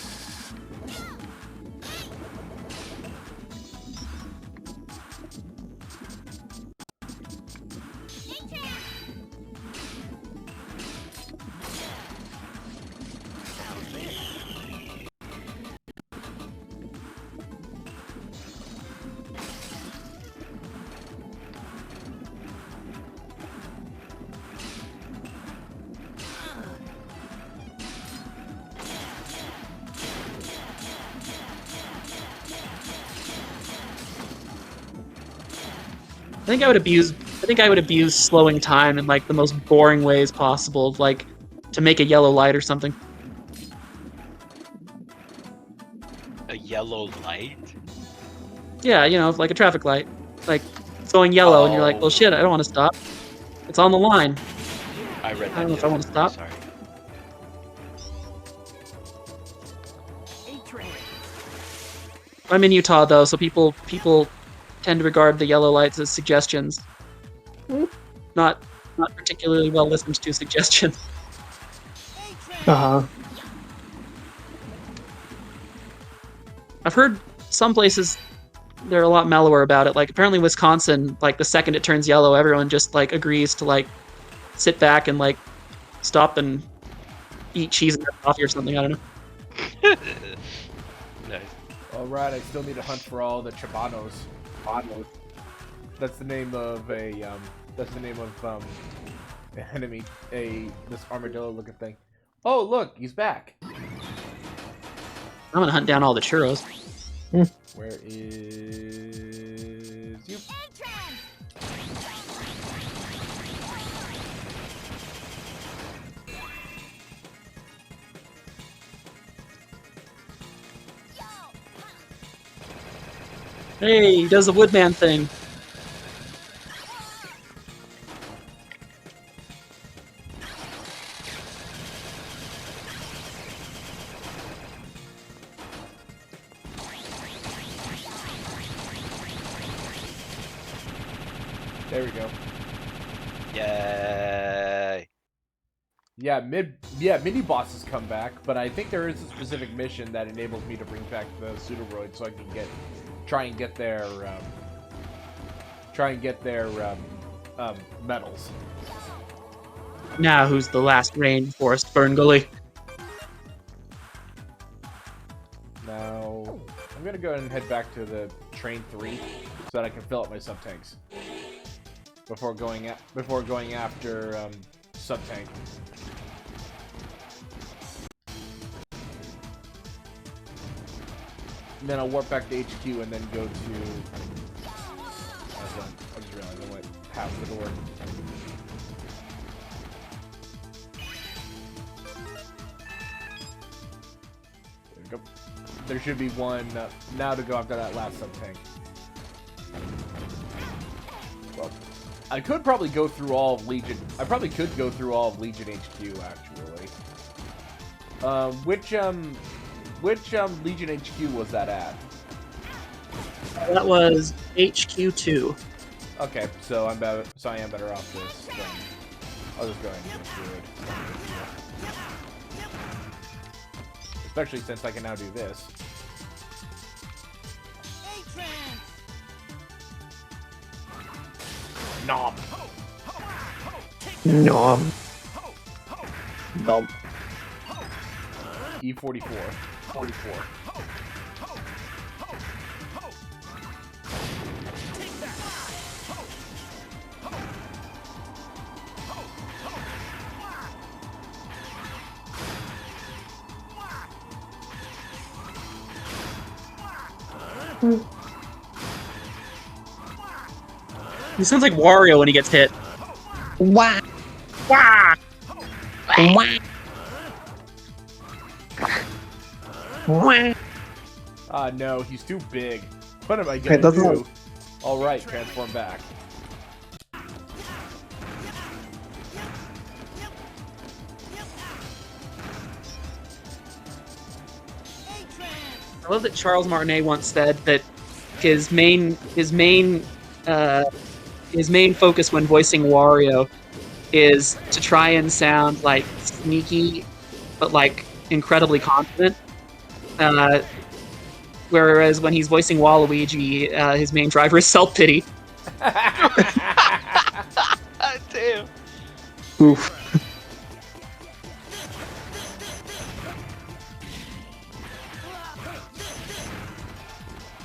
I think I would abuse slowing time in like the most boring ways possible, like to make a yellow light or something. A yellow light? Yeah, you know, like a traffic light. Like it's going yellow and you're like, well shit, I don't want to stop. It's on the line. I read that. I don't know if I want to stop. Sorry. I'm in Utah though, so people tend to regard the yellow lights as suggestions. Not particularly well listened to suggestions. Uh-huh. I've heard some places they're a lot mellower about it. Like apparently Wisconsin, like the second it turns yellow, everyone just like agrees to like sit back and like stop and eat cheese and coffee or something. I don't know. Nice. All right, I still need to hunt for all the Chabanos. That's the name of a enemy. This armadillo-looking thing. Oh, look, he's back. I'm gonna hunt down all the churros. Where is you? Hey, he does the Woodman thing. There we go. Yay. Yeah, mini bosses come back, but I think there is a specific mission that enables me to bring back the pseudoroids so I can try and get their medals. Now who's the last rainforest burn gully? Now I'm gonna go ahead and head back to the train 3 so that I can fill up my sub tanks before going after sub tank. And then I'll warp back to HQ and then go to. I just realized I went past the door. There we go. There should be one now to go after that last sub tank. Well, I could probably go through all of Legion. I probably could go through all of Legion HQ actually. Which Legion HQ was that at? That was HQ2. Okay, so I am better off this. Then I'll just go ahead and go through it. Especially since I can now do this. Nom. Nom. Nom. E44. 44. He sounds like Wario when he gets hit. Wah! Wah! Wah! Wah! Ah, no, he's too big. What am I Okay, gonna that's do? Alright, transform back. I love that Charles Martinet once said that his main focus when voicing Wario is to try and sound like sneaky, but like incredibly confident. Whereas when he's voicing Waluigi, his main driver is self-pity. Damn. Oof.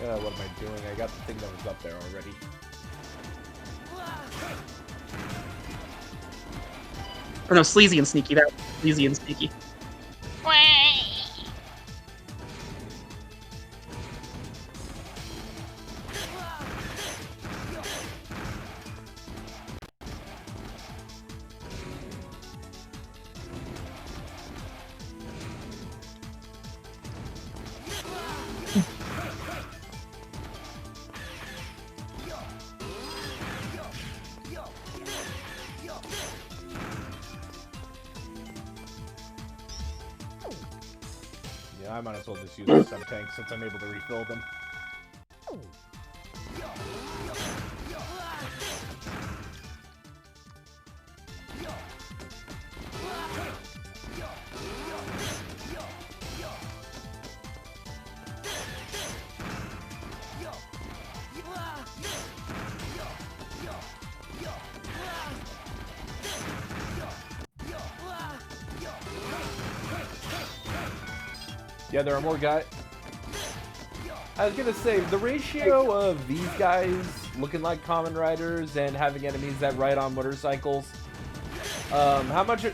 What am I doing? I got the thing that was up there already. Or no, sleazy and sneaky. That sleazy and sneaky. Yeah, I might as well just use the sub-tank since I'm able to refill them. Yeah, there are more guys. I was gonna say, the ratio of these guys looking like common riders and having enemies that ride on motorcycles, how much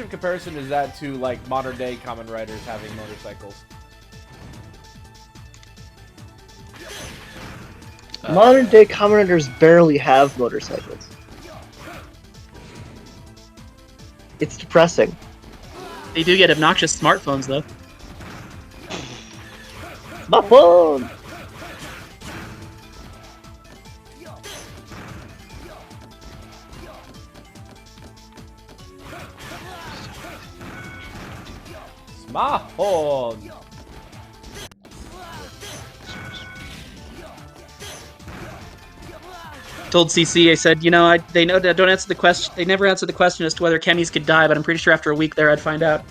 in comparison is that to like modern day common riders having motorcycles? Modern day commoners barely have motorcycles. It's depressing. They do get obnoxious smartphones, though. My phone! Smartphone! Told CC, I said, you know, they know that don't answer the question. They never answered the question as to whether Kemmys could die, but I'm pretty sure after a week there I'd find out.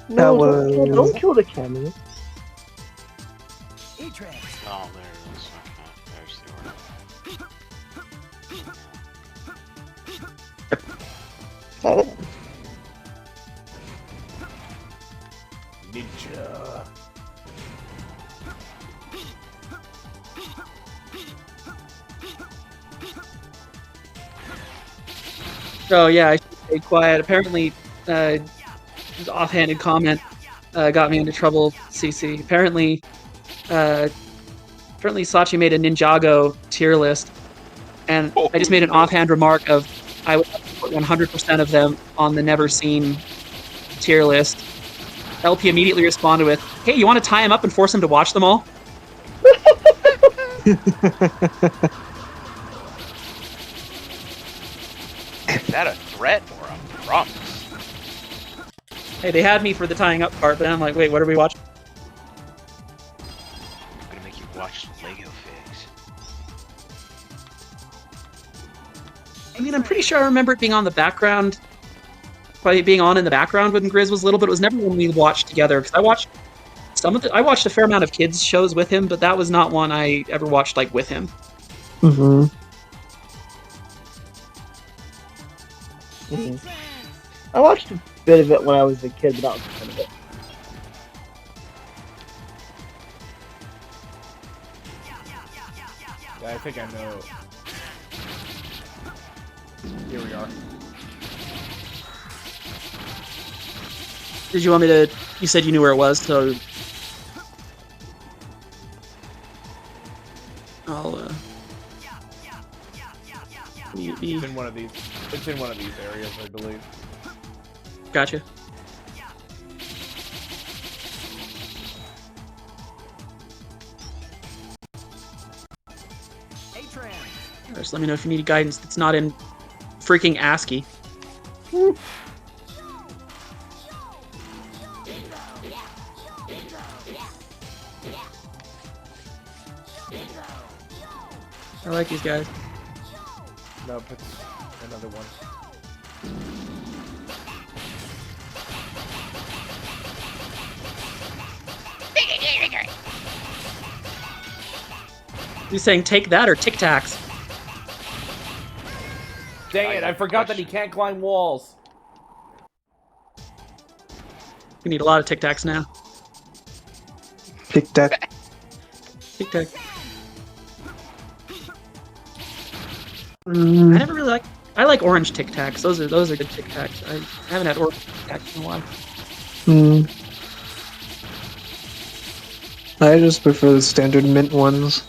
No, was- don't kill the camera. Oh, there it is. Okay, there's the order. Ninja. So yeah, I should stay quiet. Apparently, offhanded comment got me into trouble. CC. Apparently, Sachi made a Ninjago tier list, and I just made an offhand remark of I would put 100% of them on the never seen tier list. LP immediately responded with, "Hey, you want to tie him up and force him to watch them all?" Is that a threat or a promise? Hey, they had me for the tying up part, but I'm like, wait, what are we watching? I'm gonna make you watch Lego figs. I mean, I'm pretty sure I remember it being on the background, probably being on in the background when Grizz was little, but it was never when we watched together. Because I watched I watched a fair amount of kids shows with him, but that was not one I ever watched like with him. Mm-hmm. I watched a bit of it when I was a kid, but not a ton of it. Yeah, I think I know. Here we are. Did you want me to? You said you knew where it was, so I'll. It's in one of these. It's in one of these areas, I believe. Gotcha. Just let me know if you need guidance that's not in freaking ASCII. I like these guys. Nope, it's another one. You saying take that or Tic Tacs? Dang it, I forgot that he can't climb walls. We need a lot of Tic Tacs now. Tic Tac. Tic Tac. I never really like. I like orange Tic Tacs. Those are good Tic Tacs. I haven't had orange Tic Tacs in a while. I just prefer the standard mint ones.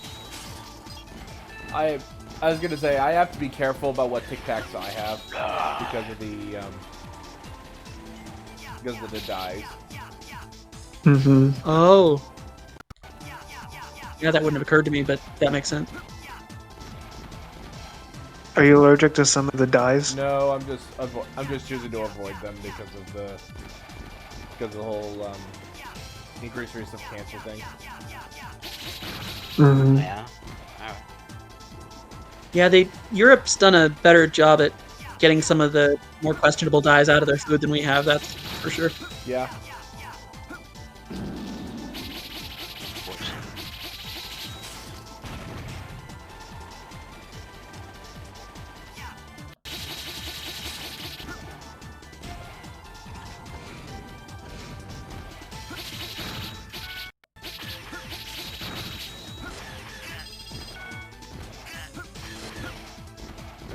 I was gonna say I have to be careful about what Tic Tacs I have because of the dyes. Oh. Yeah, that wouldn't have occurred to me, but that makes sense. Are you allergic to some of the dyes? No, I'm just choosing to avoid them because of the whole increased risk of cancer thing. Yeah. Alright. Yeah, Europe's done a better job at getting some of the more questionable dyes out of their food than we have, that's for sure. Yeah.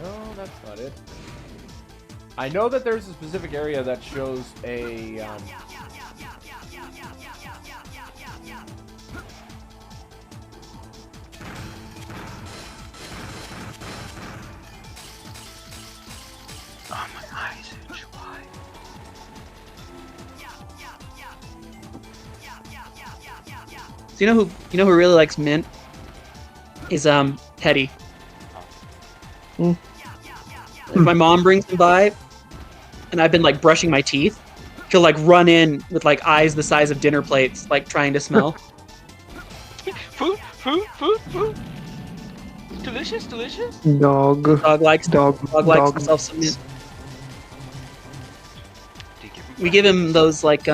No, that's not it. I know that there's a specific area that shows a Oh, my eyes itch. Why? So you know who really likes mint? Is Teddy. If my mom brings him by, and I've been like brushing my teeth, she'll like run in with like eyes the size of dinner plates, like trying to smell. Food. Delicious. Dog. Dog likes himself some mint. We give him those like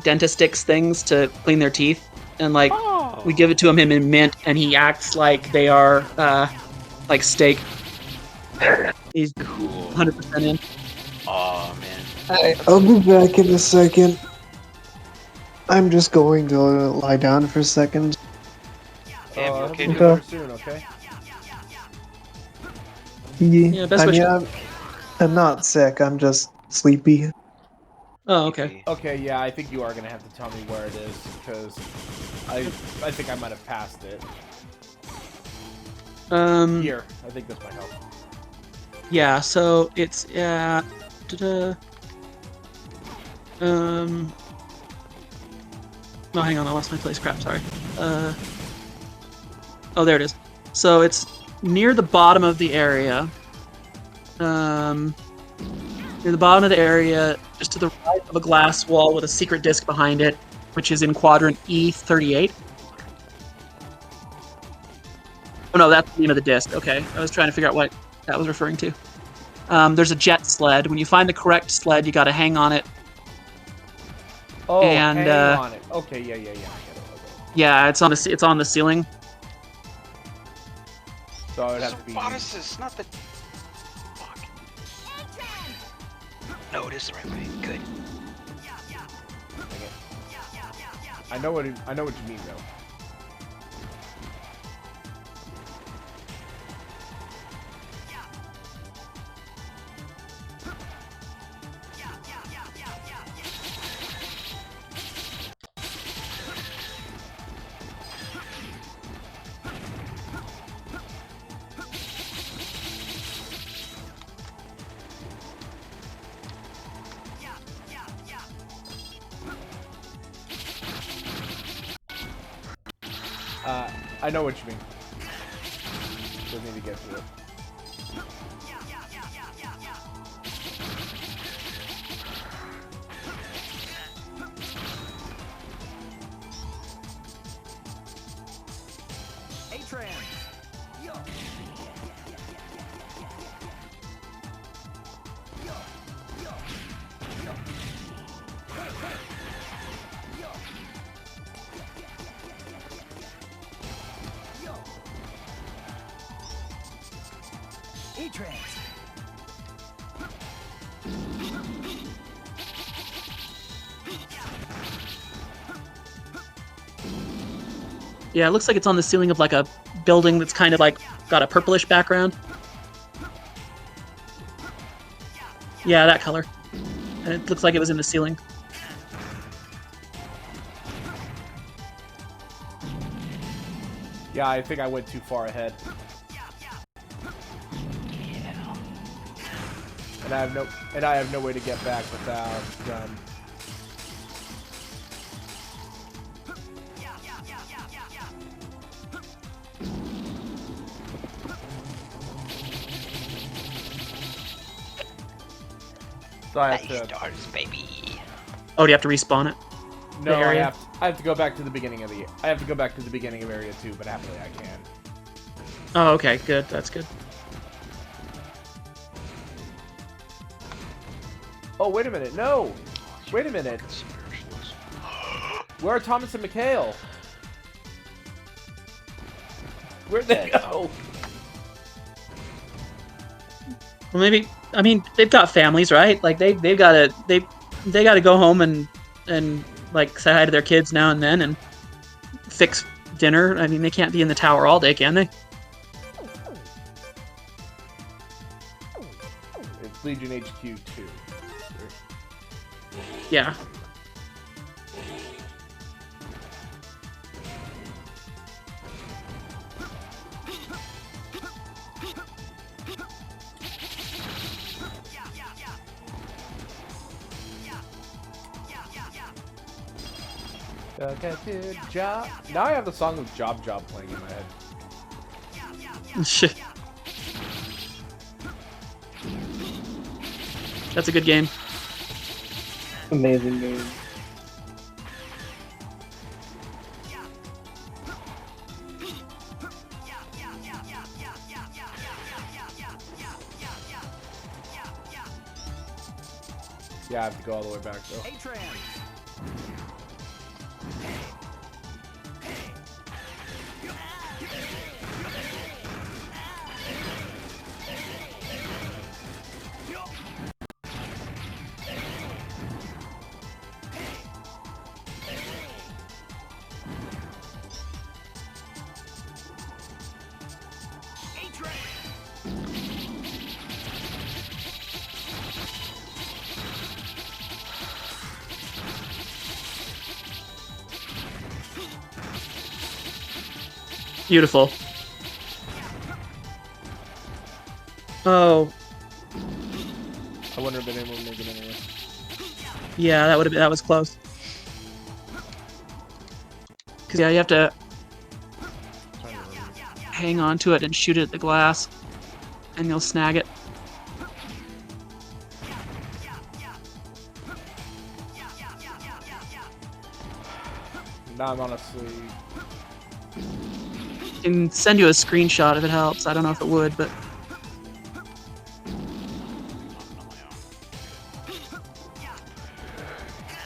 dentist sticks things to clean their teeth, and like we give it to him in mint, and he acts like they are like steak. He's Cool. 100% in. Oh man. I'll be back in a second. I'm just going to lie down for a second. Damn, you okay, I'll be dude? there soon, okay? Yeah, best wish. I'm not sick. I'm just sleepy. Oh, okay. Okay, yeah, I think you are gonna have to tell me where it is because I think I might have passed it. Here, I think this might help. Yeah, so it's Oh, hang on, I lost my place. Crap, sorry. Oh, there it is. So it's near the bottom of the area. Near the bottom of the area, just to the right of a glass wall with a secret disc behind it, which is in quadrant E38. Oh no, that's the name of the disc. Okay, I was trying to figure out what that was referring to. There's a jet sled. When you find the correct sled, you got to hang on it. Oh, and, hang on it. Okay, yeah, I get it. Okay. Yeah, it's on the ceiling. So it would have to be. Bodices, not the. Fuck. No, it is the right way. Good. I know what you mean though. I know what you mean. Still need to get to it. Yeah, it looks like it's on the ceiling of like a building that's kind of like got a purplish background. Yeah, that color. And it looks like it was in the ceiling. Yeah, I think I went too far ahead. And I have no way to get back without So I have to. Stars, baby. Oh, do you have to respawn it? No, the area? I have to go back to the beginning of I have to go back to the beginning of area 2, but happily I can. Oh, okay, good. That's good. Oh, wait a minute. No! Wait a minute. Where are Thomas and Mikhail? Where'd they go? Well, maybe. I mean, they've got families, right? Like they got to go home and like say hi to their kids now and then and fix dinner. I mean, they can't be in the tower all day, can they? It's Legion HQ 2. Yeah. Okay, good job. Now I have the song of Job playing in my head. Shit. That's a good game. Amazing game. Yeah, I have to go all the way back though. Beautiful. Oh. I wouldn't have been able to make it anyway. Yeah, that was close. Cause yeah, you have to hang on to it and shoot it at the glass, and you'll snag it. Now I'm honestly. I can send you a screenshot if it helps. I don't know if it would, but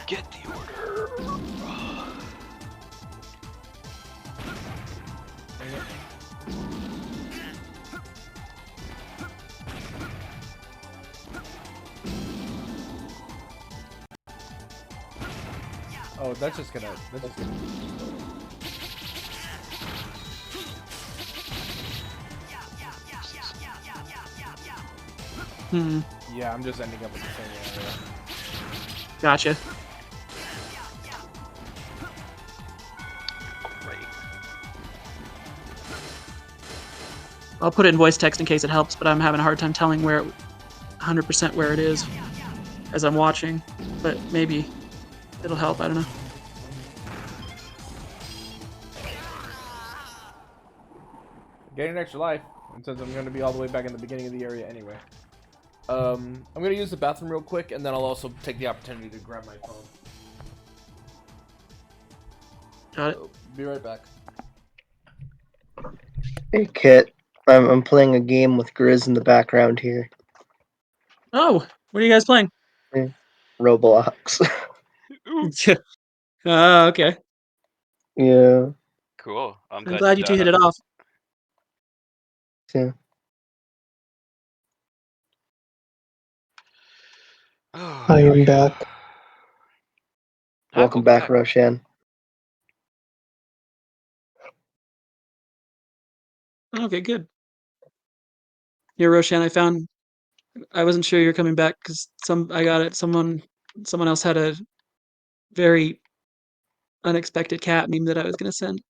Get the order. Oh, that's just gonna. Yeah, I'm just ending up in the same area. gotcha. Great. I'll put it in voice text in case it helps, but I'm having a hard time telling where 100% where it is as I'm watching. But maybe it'll help. I don't know. Getting an extra life, and since I'm going to be all the way back in the beginning of the area anyway. I'm going to use the bathroom real quick, and then I'll also take the opportunity to grab my phone. Got it. So, be right back. Hey, Kit. I'm playing a game with Grizz in the background here. Oh, what are you guys playing? Roblox. Okay. Yeah. Cool. I'm glad you two hit it off. Yeah. Oh, I am back. Welcome back, Roshan. Okay, good. Yeah, Roshan, I wasn't sure you're coming back because I got it. Someone else had a very unexpected cat meme that I was gonna send.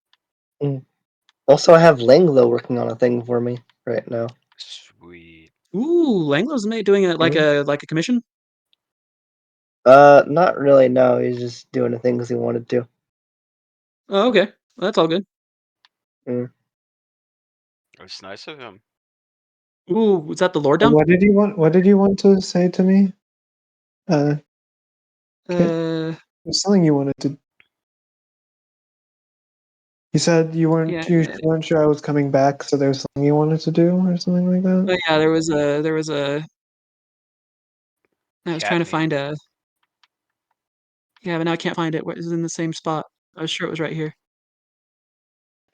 Also, I have Langlo working on a thing for me right now. Sweet. Ooh, Langlo's doing it like a commission. Not really. No, he's just doing the things he wanted to. Oh, okay. Well, that's all good. It's nice of him. Ooh, was that the lore dump? What did you want? What did you want to say to me? There's something you wanted to. You said you weren't sure I was coming back, so there's something you wanted to do or something like that. Yeah, there was a. I was trying to find a. Yeah, but now I can't find it. What is in the same spot? I was sure it was right here.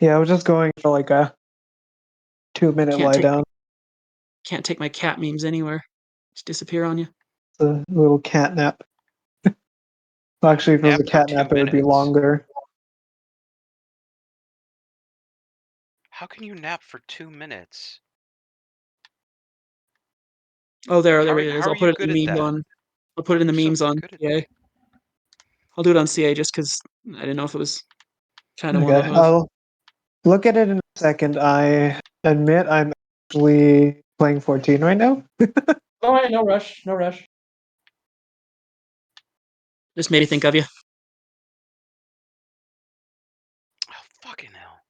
Yeah, I was just going for like a 2-minute lie down. Can't take my cat memes anywhere. Just disappear on you. The little cat nap. Well, actually, if it was a cat nap, it would be longer. How can you nap for 2 minutes? Oh, there it is. How I'll are put you it in good the at memes that? on. I'll put it in the memes on CA. I'll do it on CA just because I didn't know if it was kind of one of Okay, those. I'll look at it in a second. I admit I'm actually playing 14 right now. All right, no rush, no rush. Just made me think of you. Oh, fucking hell.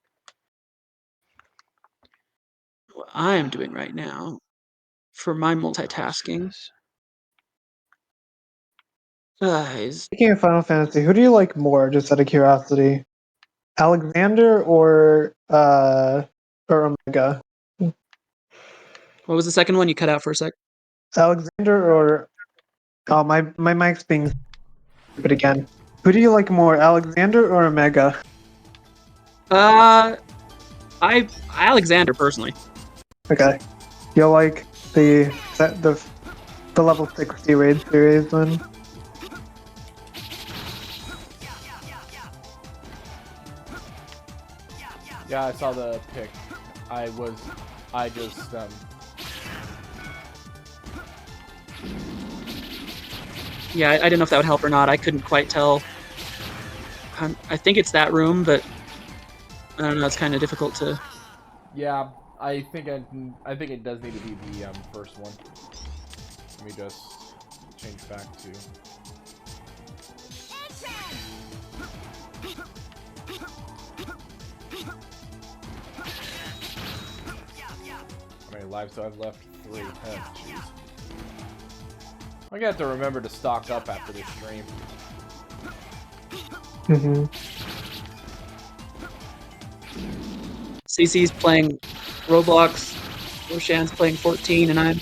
What I am doing right now for my multitasking is Speaking of Final Fantasy, who do you like more, just out of curiosity? Alexander or Omega? what was the second one? You cut out for a sec. Alexander or my mic's being stupid again. Who do you like more, Alexander or Omega? Alexander personally. Okay, you'll like the level 60 raid series then. Yeah, I saw the pic. I just Yeah, I didn't know if that would help or not. I couldn't quite tell. I think it's that room, but I don't know. It's kind of difficult to. Yeah, I think it does need to be the first one. Let me just change back to. How many lives do I have left? 3. Oh, jeez. I'm gonna have to remember to stock up after this stream. CC's playing Roblox, Roshan's playing 14, and I'm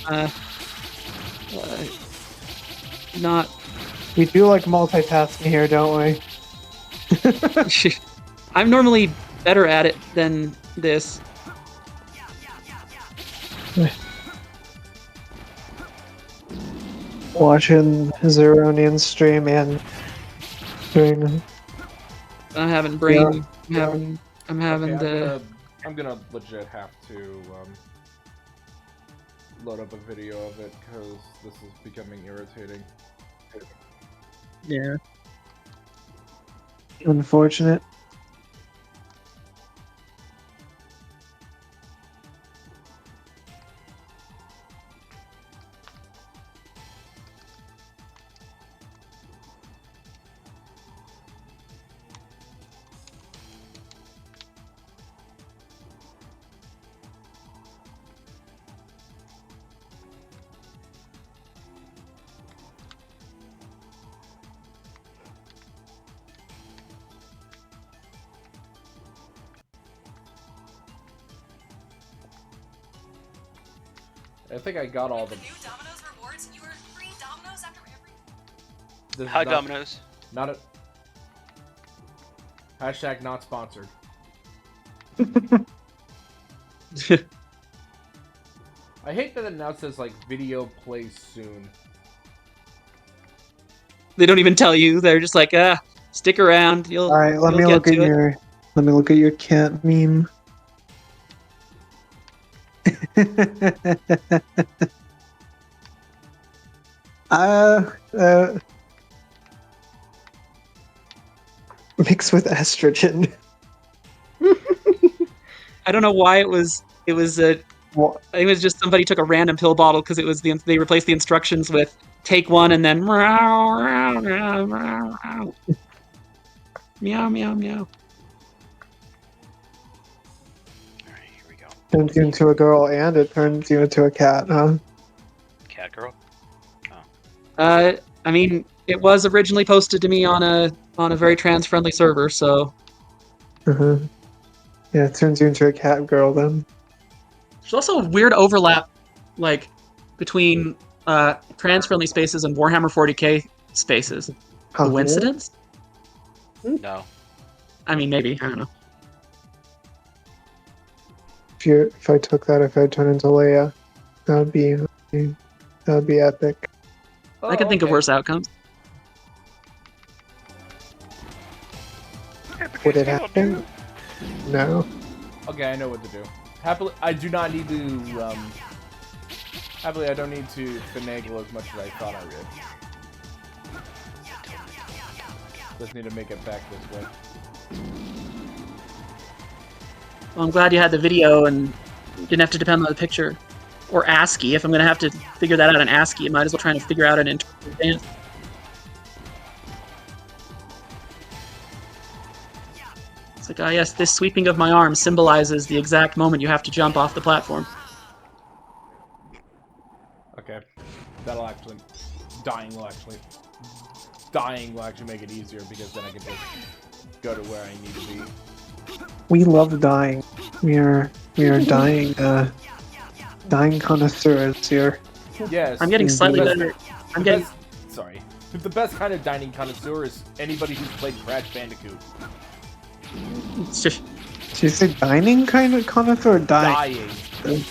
not. We do like multitasking here, don't we? I'm normally better at it than this. Watching Zeronian stream and doing. I'm having brain. Yeah. I'm having the. I'm gonna legit have to load up a video of it because this is becoming irritating. Yeah. Unfortunate. I think I got all of them. New Domino's rewards, you earn free Domino's after every. This is Hi, not- Domino's. Not a... Hashtag not sponsored. I hate that it now says, like, video plays soon. They don't even tell you. They're just like, stick around. You'll. All right, let you'll me get look at to it. your cat meme. Mixed with estrogen. I don't know why it was. It was a. What? I think it was just somebody took a random pill bottle because it was they replaced the instructions with take one and then meow meow meow. Alright, here we go. Turns you into a girl and it turns you into a cat, huh? Cat girl? I mean, it was originally posted to me on a very trans-friendly server, so Uh-huh. Yeah, it turns you into a cat girl then. there's also a weird overlap, like between trans-friendly spaces and Warhammer 40k spaces. Huh. Coincidence? No. I mean, maybe. I don't know. If I took that, if I turned into Leia, that would be epic. Oh, I can think of okay. worse outcomes. Would it happen? No. Okay, I know what to do. Happily, I do not need to, Happily, I don't need to finagle as much as I thought I would. Just need to make it back this way. Well, I'm glad you had the video and didn't have to depend on the picture. Or ASCII. If I'm going to have to figure that out in ASCII, I might as well try and figure out an interpretive dance. It's like, yes, this sweeping of my arm symbolizes the exact moment you have to jump off the platform. Okay. That'll actually... Dying will actually make it easier because then I can just go to where I need to be. We love dying. We are dying dying connoisseurs here. Yes. I'm getting slightly the best- better. I'm the getting. best- Sorry. The best kind of dining connoisseur is anybody who's played Crash Bandicoot. It's just, Did you say dining kind of connoisseur or dying? Dying.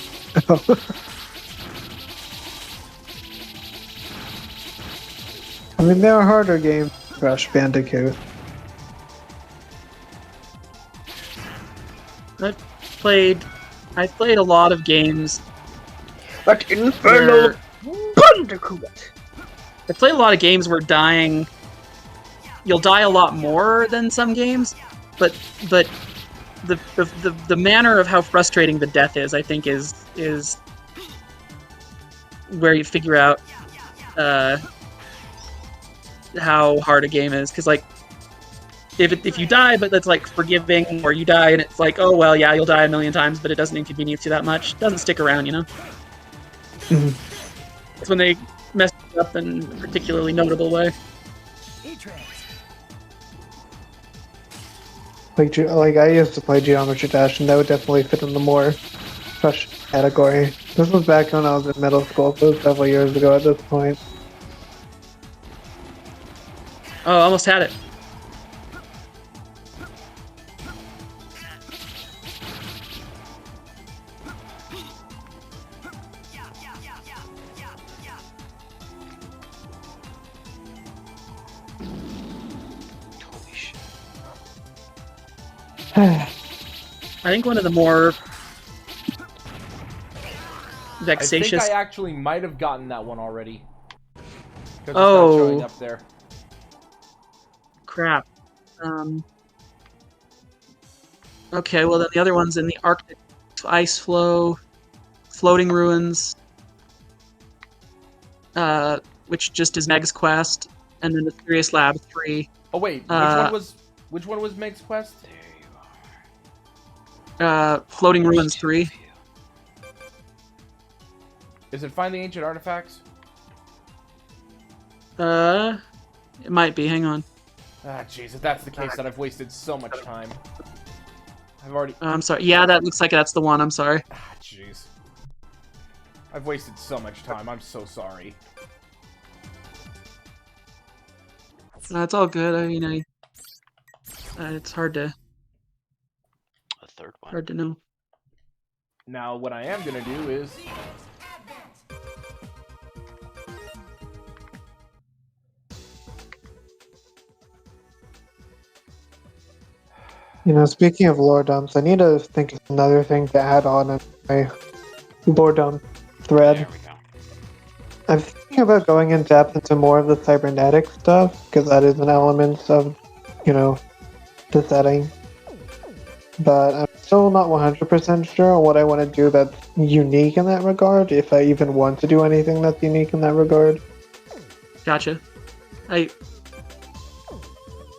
I mean, there are harder games than Crash Bandicoot. I've played a lot of games. But Infernal where- Bandicoot! I played a lot of games where dying, you'll die a lot more than some games, but the manner of how frustrating the death is, I think, is where you figure out how hard a game is. Because like, if you die, but that's like forgiving, or you die and it's like, oh well, yeah, you'll die a million times, but it doesn't inconvenience you that much. It doesn't stick around, you know. Mhm. It's when they mess it up in a particularly notable way. Like I used to play Geometry Dash, and that would definitely fit in the more fresh category. This was back when I was in middle school, so it was several years ago at this point. Oh, almost had it. Holy shit. I think one of the more I vexatious. think I actually might have gotten that one already. Because it's not Oh. showing up there. Crap. Okay, well then the other one's in the Arctic ice flow, floating ruins, which just is Meg's Quest, and then the Serious Lab 3. Oh wait, which one was Meg's Quest? There you are. Floating Ruins 3. Is it Find the Ancient Artifacts? It might be. Hang on. Ah, jeez, if that's the case, then I've wasted so much time. I've already... I'm sorry. Yeah, that looks like that's the one. I'm sorry. Ah, jeez. I've wasted so much time. I'm so sorry. No, it's all good. I mean, it's hard to A third one. hard to know. Now, what I am gonna do is... You know, speaking of lore dumps, I need to think of another thing to add on in my lore dump thread. There we go. I'm thinking about going in depth into more of the cybernetic stuff, because that is an element of, you know, the setting. But I'm still not 100% sure on what I want to do that's unique in that regard, if I even want to do anything that's unique in that regard. Gotcha. I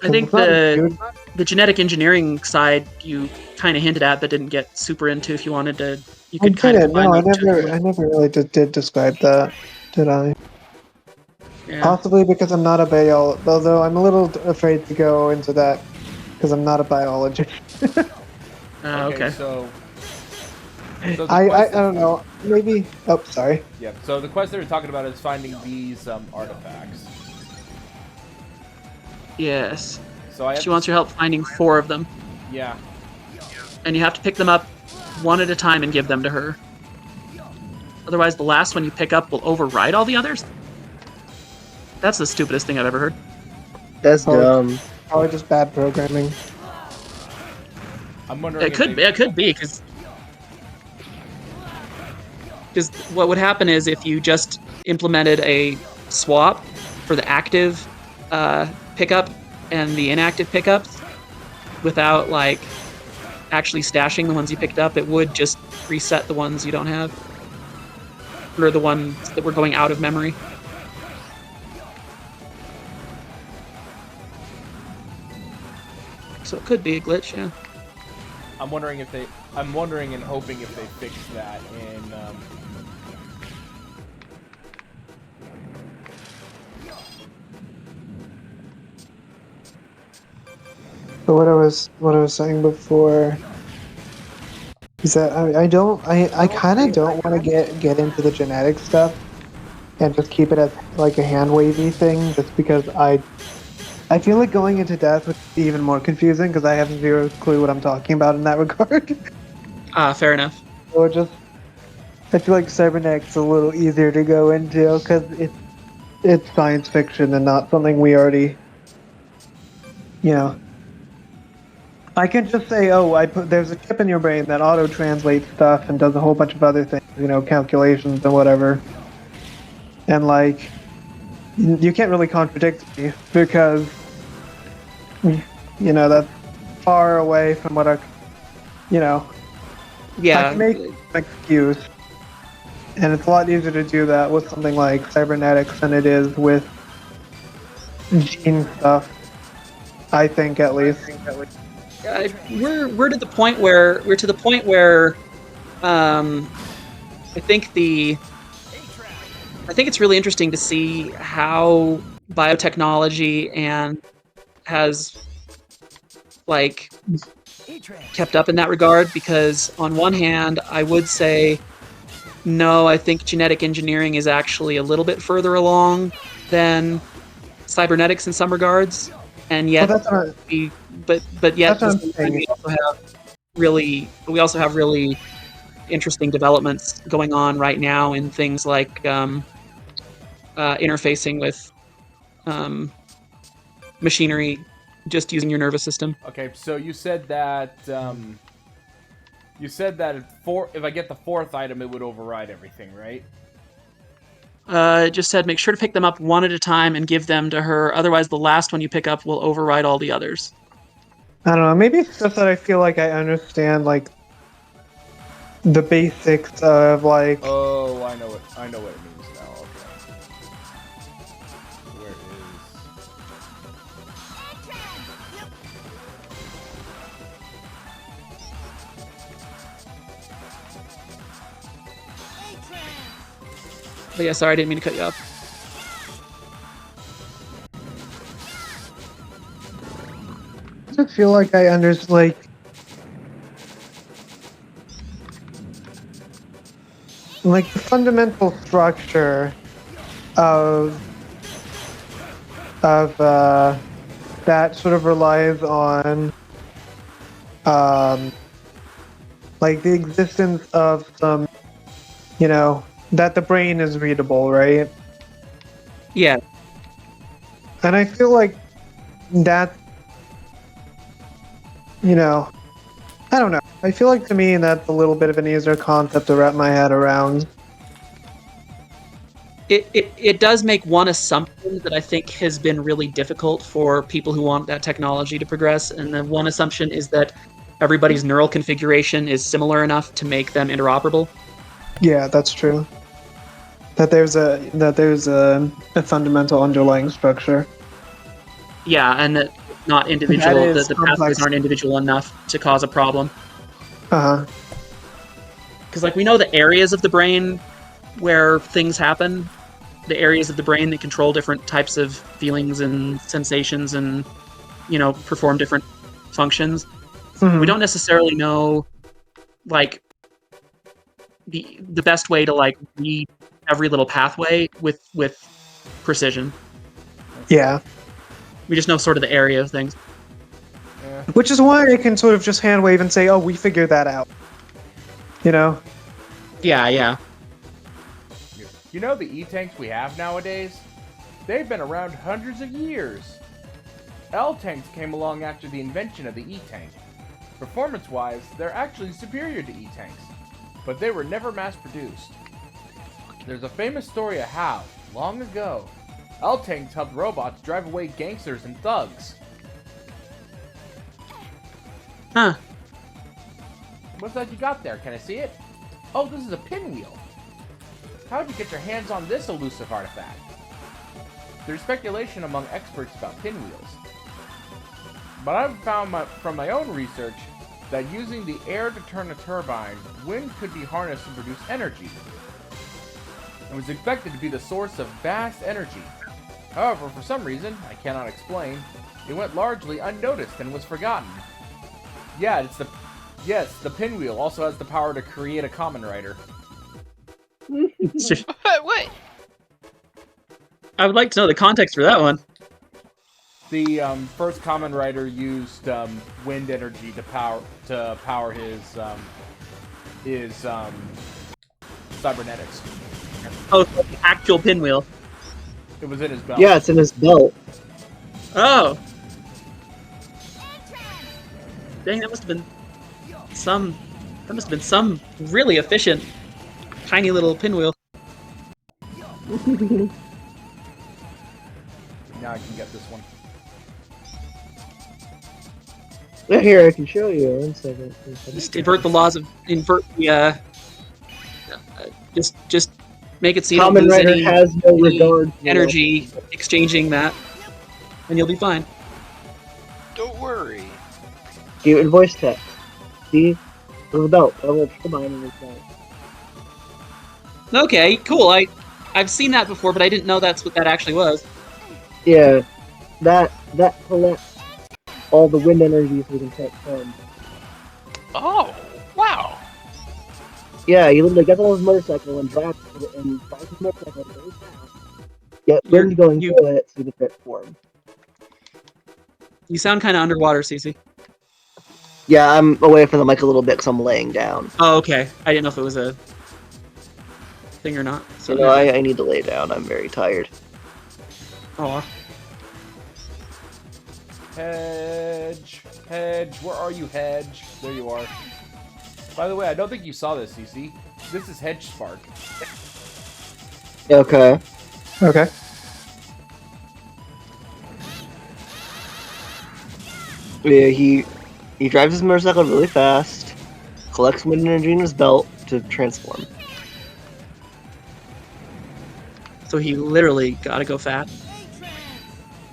So think it's not a huge- the genetic engineering side you kind of hinted at, but didn't get super into. If you wanted to, you I could kind of did. combine No, I those two. never really did describe that, did I? Yeah. Possibly because I'm not a biologist, although I'm a little afraid to go into that because I'm not a biologist. Okay. So the I quest don't know. Maybe. Oh, sorry. Yeah, so the quest they were talking about is finding these artifacts. Yes. So I have She wants your help finding 4 of them, Yeah. and you have to pick them up one at a time and give them to her. Otherwise, the last one you pick up will override all the others. That's the stupidest thing I've ever heard. That's dumb. Probably just bad programming. I'm wondering It could be because what would happen is if you just implemented a swap for the active pickup and the inactive pickups without like actually stashing the ones you picked up, it would just reset the ones you don't have, or the ones that were going out of memory. So it could be a glitch, yeah. I'm wondering and hoping if they fix that in But what I was saying before is that I kind of don't want to get into the genetic stuff and just keep it as like a hand wavy thing, just because I feel like going into death would be even more confusing because I have zero clue what I'm talking about in that regard. Fair enough. So I feel like cybernetics a little easier to go into because it's science fiction and not something we already, you know. I can just say, oh, there's a chip in your brain that auto-translates stuff and does a whole bunch of other things, you know, calculations and whatever. And, like, you can't really contradict me because, you know, that's far away from what I, you know, Yeah. I can make an excuse. And it's a lot easier to do that with something like cybernetics than it is with gene stuff. I think, at least. We're to the point where I think it's really interesting to see how biotechnology and has like kept up in that regard, because on one hand I would say no, I think genetic engineering is actually a little bit further along than cybernetics in some regards, and yet Well, that's what but yet that's what I'm saying. we also have really interesting developments going on right now in things like interfacing with machinery just using your nervous system. Okay, so you said that if I get the 4th item, it would override everything, right? It just said make sure to pick them up one at a time and give them to her. Otherwise, the last one you pick up will override all the others. I don't know, maybe it's just that I feel like I understand, like, the basics of, like... Oh, I know what it means now, okay. Where But yeah, sorry, I didn't mean to cut you off. I just feel like I understand, like... like the fundamental structure of that sort of relies on like the existence of some, you know, that the brain is readable, right? Yeah. And I feel like that, you know, I don't know. I feel like to me that's a little bit of an easier concept to wrap my head around. It does make one assumption that I think has been really difficult for people who want that technology to progress, and the one assumption is that everybody's neural configuration is similar enough to make them interoperable. Yeah, that's true. That there's a fundamental underlying structure. Yeah, and that not individual, That is the pathways complex. aren't individual enough to cause a problem. Uh-huh. Because, like, we know the areas of the brain where things happen, the areas of the brain that control different types of feelings and sensations and, you know, perform different functions. Mhm. We don't necessarily know, like, the best way to, like, read every little pathway with precision. Yeah. We just know sort of the area of things. Yeah. Which is why I can sort of just hand wave and say, "Oh, we figured that out." You know? Yeah, yeah. You know the E-tanks we have nowadays? They've been around hundreds of years. L-tanks came along after the invention of the E-tank. Performance-wise, they're actually superior to E-tanks, but they were never mass-produced. There's a famous story of how, long ago, L-tanks helped robots drive away gangsters and thugs. Huh. What's that you got there? Can I see it? Oh, this is a pinwheel. How'd you get your hands on this elusive artifact? There's speculation among experts about pinwheels. But I've found from my own research that using the air to turn a turbine, wind could be harnessed to produce energy. It was expected to be the source of vast energy. However, for some reason, I cannot explain, it went largely unnoticed and was forgotten. Yeah, the pinwheel also has the power to create a Kamen Rider. What? I would like to know the context for that one. The first Kamen Rider used wind energy to power his cybernetics. Oh, so the actual pinwheel. It was in his belt. Yeah, it's in his belt. Oh. Dang, that must have been some really efficient tiny little pinwheel. Now I can get this one. Yeah, here, I can show you. 1 second. Just invert the just make it so you don't Kamen lose Rider any, has no regard for energy exchanging that, and you'll be fine. Don't worry. You in voice text. See? There's a belt. A little turbine in his belt. Okay, cool. I've seen that before, but I didn't know that's what that actually was. Yeah. That collects all the wind energy so we can transform. Oh, wow. Yeah, you literally get on his motorcycle and drive his motorcycle really fast. Get wind going through it so you can transform. You sound kind of underwater, Cece. Yeah, I'm away from the mic a little bit because I'm laying down. Oh, okay. I didn't know if it was a thing or not. So You know, I need to lay down. I'm very tired. Oh. Hedge, where are you, Hedge? There you are. By the way, I don't think you saw this, CC. This is Hedge Spark. Okay. Okay. Yeah, he drives his motorcycle really fast, collects wind energy in his belt to transform. So he literally gotta go fat.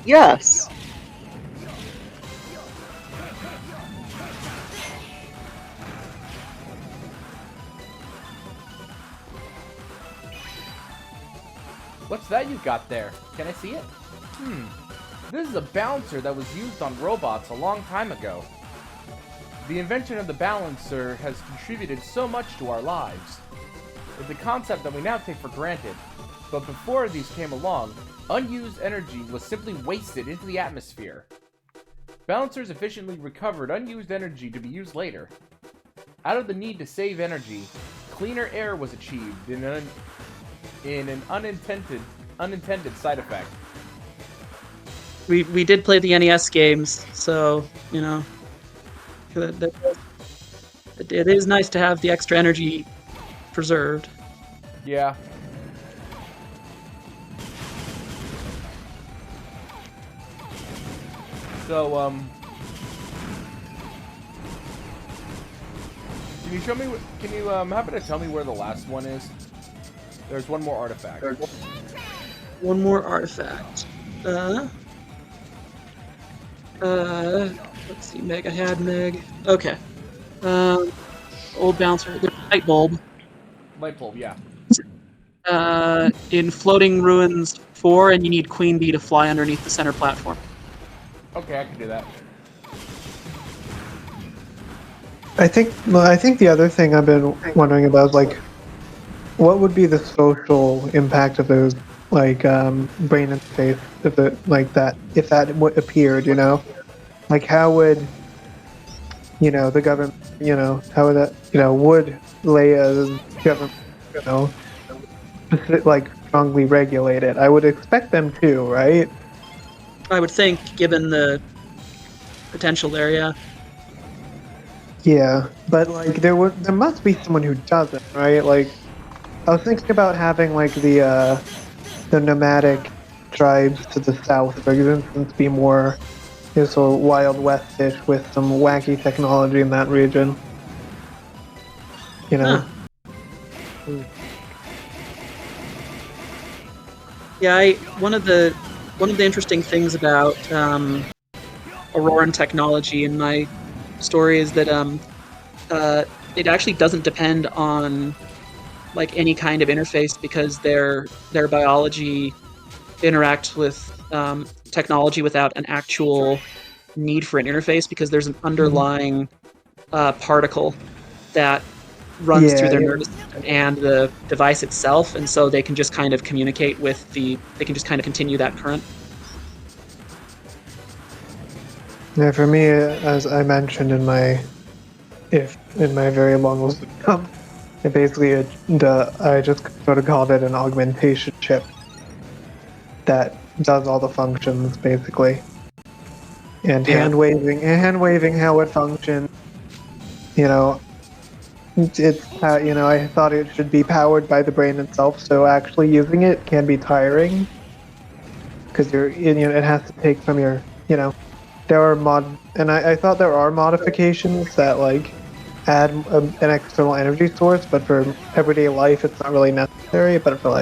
Yes. What's that you got there? Can I see it? This is a balancer that was used on robots a long time ago. The invention of the balancer has contributed so much to our lives. is a concept that we now take for granted. But before these came along, unused energy was simply wasted into the atmosphere. Balancers efficiently recovered unused energy to be used later. Out of the need to save energy, cleaner air was achieved in an unintended side effect. We did play the NES games, so you know, it is nice to have the extra energy preserved. Yeah. So, can you show me? Can you happen to tell me where the last one is? There's one more artifact. One more artifact. Let's see. Meg, I had Meg. Okay. Old bouncer. There's a light bulb. Light bulb, yeah. In Floating Ruins 4, and you need Queen Bee to fly underneath the center platform. Okay, I can do that. I think the other thing I've been wondering about is like, what would be the social impact of those like brain interface if it if that appeared, you know, like how would the government, how would that, would Leia's government, like strongly regulate it? I would expect them to, right? I would think, given the potential there, yeah. Yeah, but like there must be someone who doesn't, right? Like I was thinking about having like the nomadic tribes to the south, for instance, be more sort of Wild West-ish with some wacky technology in that region. You know. Huh. Yeah, one of the interesting things about Auroran technology in my story is that it actually doesn't depend on like any kind of interface, because their biology interacts with technology without an actual need for an interface, because there's an underlying particle that runs through their nervous system and the device itself, and so they can just kind of communicate with they can just kind of continue that current. Yeah, for me, as I mentioned in my very long list of comments, it basically I just sort of called it an augmentation chip that does all the functions basically, and hand waving how it functions. It's I thought it should be powered by the brain itself, so actually using it can be tiring because it has to take from your there are I thought there are modifications that like add an external energy source, but for everyday life it's not really necessary. But for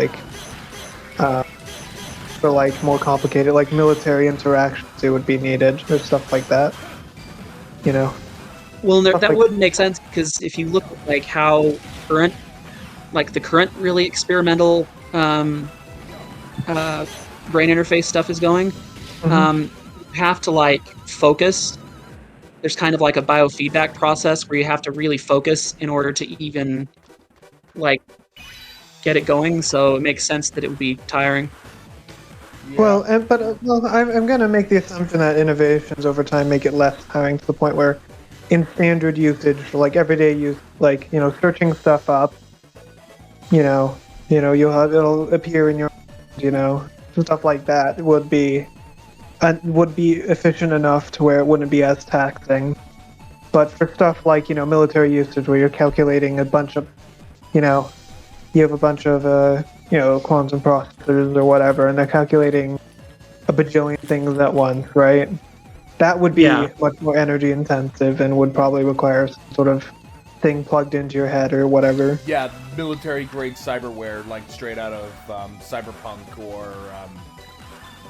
more complicated like military interactions, it would be needed or stuff like that. Well, that wouldn't make sense, because if you look at like how the current really experimental brain interface stuff is going, you have to like focus. There's kind of like a biofeedback process where you have to really focus in order to even like get it going. So it makes sense that it would be tiring. Yeah. Well, I'm going to make the assumption that innovations over time make it less tiring to the point where, in standard usage, like everyday use, like searching stuff up, it'll appear in your, stuff like that would be efficient enough to where it wouldn't be as taxing. But for stuff like military usage, where you're calculating a bunch of, you have a bunch of quantum processors or whatever, and they're calculating a bajillion things at once, right? That would be much more energy intensive and would probably require some sort of thing plugged into your head or whatever. Yeah, military grade cyberware, like straight out of Cyberpunk or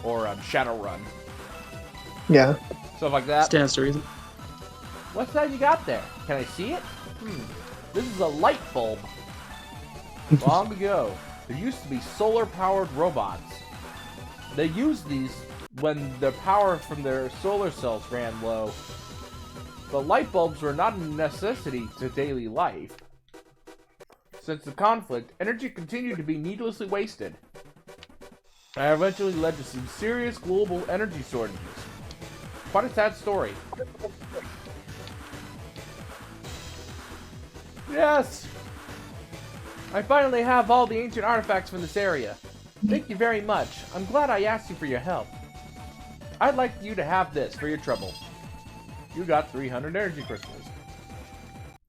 Shadowrun. Yeah. Stuff like that. Stands to reason. What's that you got there? Can I see it? This is a light bulb. Long ago, there used to be solar-powered robots. They used these when the power from their solar cells ran low. But light bulbs were not a necessity to daily life. Since the conflict, energy continued to be needlessly wasted. And eventually led to some serious global energy shortages. Quite a sad story. Yes! I finally have all the ancient artifacts from this area. Thank you very much. I'm glad I asked you for your help. I'd like you to have this for your trouble. You got 300 energy crystals.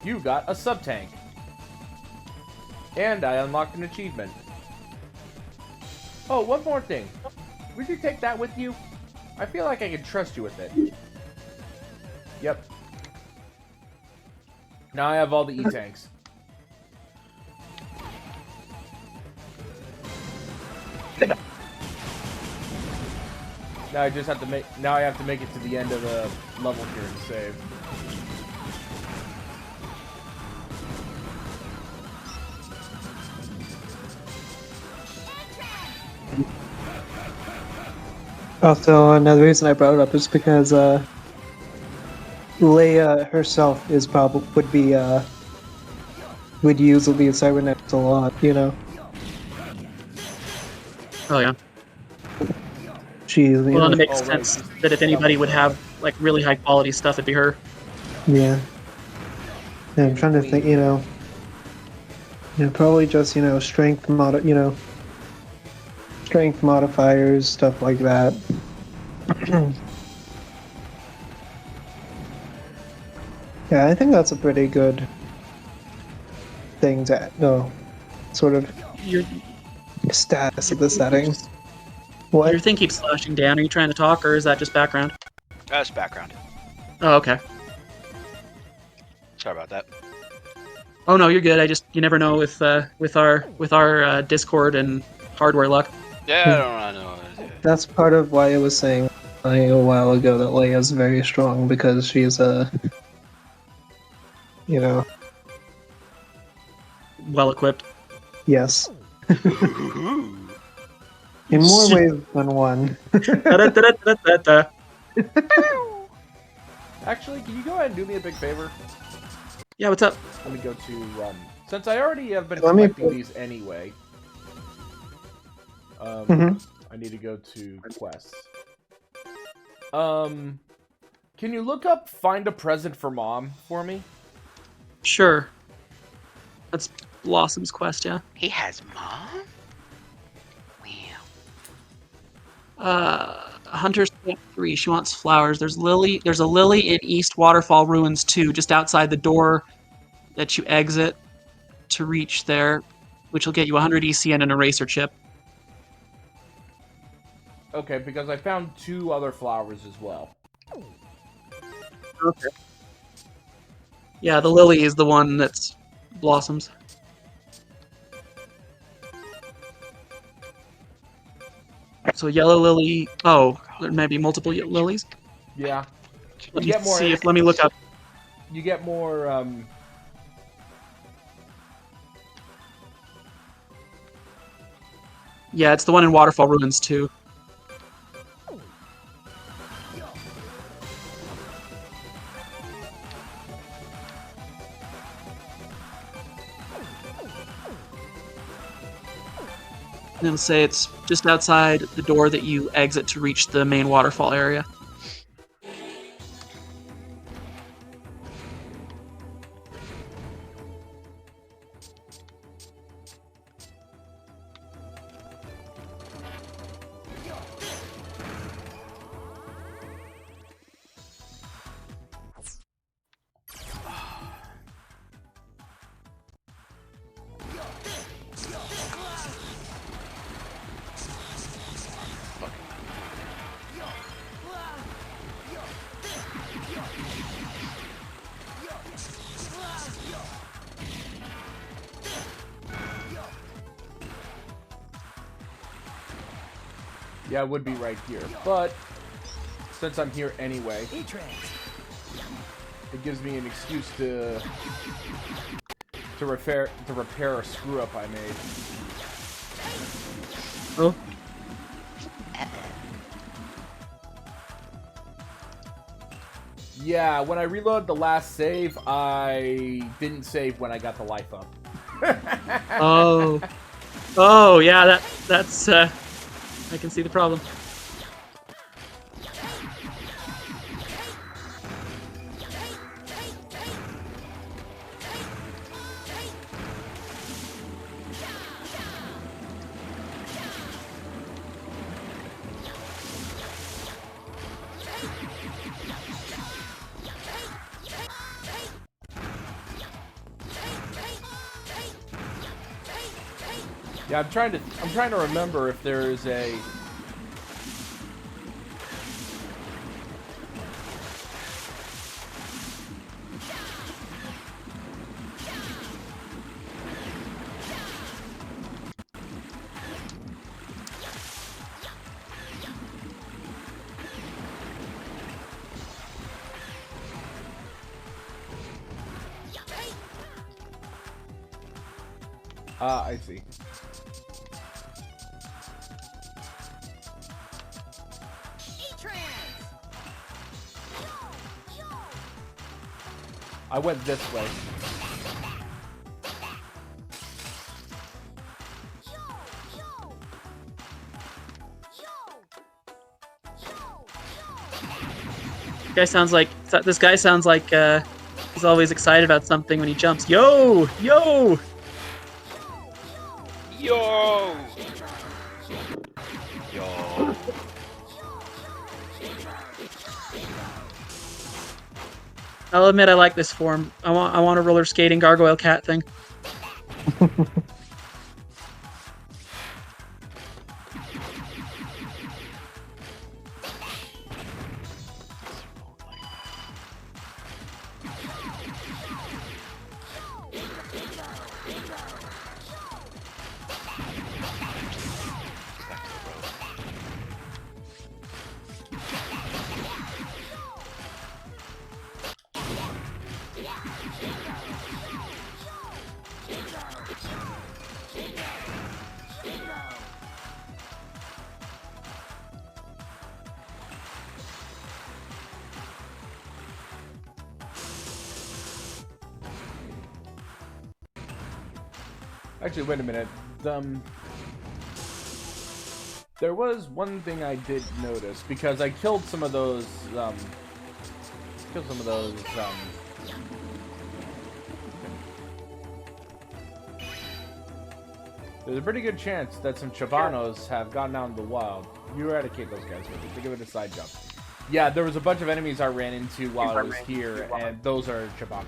You got a sub-tank. And I unlocked an achievement. Oh, one more thing. Would you take that with you? I feel like I can trust you with it. Yep. Now I have all the E-tanks. Now I just have to make. Now I have to make it to the end of the level here to save. Also, another reason I brought it up is because Leia herself is probably would use the cybernetics a lot, you know. Oh yeah. She's Well, and it makes sense that if anybody would have like really high quality stuff, it'd be her. Yeah. Yeah, I'm trying to think, probably just, strength strength modifiers, stuff like that. Yeah, I think that's a pretty good thing to sort of Your status of the setting. What? Your thing keeps flashing down. Are you trying to talk, or is that just background? That's background. Oh, okay. Sorry about that. Oh no, you're good. You never know with our Discord and hardware luck. Yeah, I don't know. That's part of why I was saying a while ago that Leia's very strong, because she's well equipped. Yes. In more ways than one. Actually, can you go ahead and do me a big favor? Yeah, what's up? Let me go to, since I already have been collecting these anyway, I need to go to quests. Can you look up Find a Present for Mom for me? Sure. That's Blossom's quest, yeah. He has mom? Hunter's Camp 3. She wants flowers. There's a lily in East Waterfall Ruins 2, just outside the door that you exit to reach there, which will get you 100 EC and an eraser chip. Okay, because I found 2 other flowers as well. Okay. Yeah, the lily is the one that's blossoms. So yellow lily. Oh, there may be multiple lilies. Yeah. Let me look up. You get more. Yeah, it's the one in Waterfall Ruins too. And it'll say it's just outside the door that you exit to reach the main waterfall area. Yeah, it would be right here. But since I'm here anyway, it gives me an excuse to repair a screw up I made. Oh. Yeah, when I reloaded the last save, I didn't save when I got the life up. Oh. Oh, yeah, that's I can see the problem. Yeah, I'm trying to remember if there is a I see. I went this way. This guy sounds like he's always excited about something when he jumps. Yo! Yo! Yo! Yo. I'll admit I like this form. I want a roller skating gargoyle cat thing. Actually, wait a minute. There was one thing I did notice because I killed some of those. There's a pretty good chance that some Chabanos have gotten out in the wild. You eradicate those guys with it. They give it a side jump. Yeah, there was a bunch of enemies I ran into while I was here, and those are Chabanos.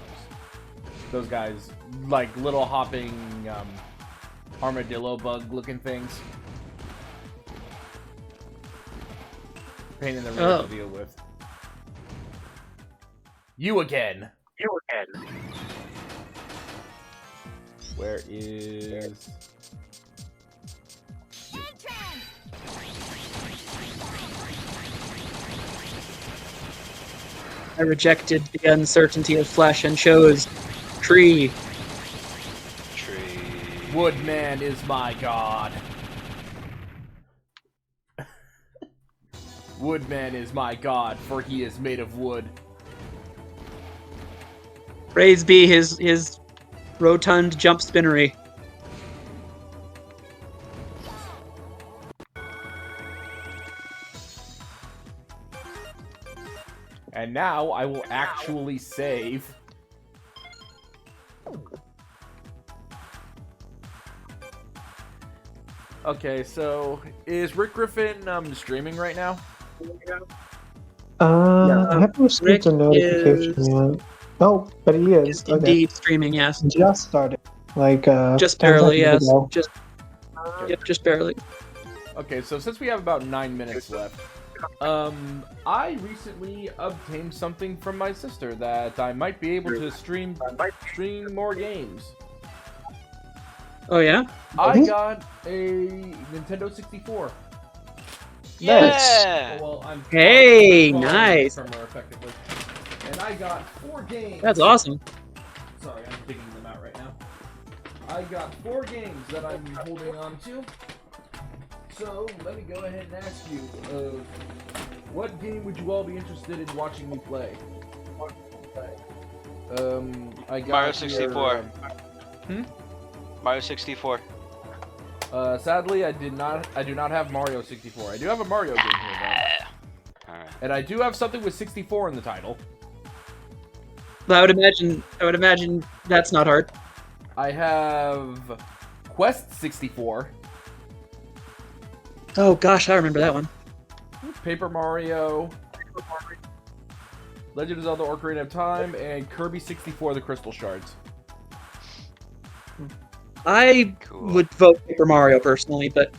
Those guys, like little hopping armadillo bug looking things. Pain in the rear to deal with. You again. Where is... I rejected the uncertainty of flesh and chose tree. Woodman is my god. Woodman is my god, for he is made of wood. Praise be his rotund jump spinnery. And now I will actually save. Okay, so is Rick Griffin streaming right now? I haven't received a notification yet. Oh, but he is. Indeed streaming, yes. Just started. Like, just 10 barely, seconds yes. ago. Just barely. Okay, so since we have about 9 minutes left, I recently obtained something from my sister that I might be able to stream more games. Oh yeah? I got a Nintendo 64. Yeah! Well, I'm Hey, following nice. from her effectively. And I got 4 games. That's awesome. Sorry, I'm digging them out right now. I got 4 games that I'm holding on to. So, let me go ahead and ask you, what game would you all be interested in watching me play? I got Mario 64. Mario 64. Sadly, I do not have Mario 64. I do have a Mario game here, though. Alright. And I do have something with 64 in the title. I would imagine that's not hard. I have Quest 64, Oh gosh, I remember that one. Paper Mario, Legend of Zelda: Ocarina of Time, and Kirby 64: The Crystal Shards. I Cool. would vote Paper Mario personally, but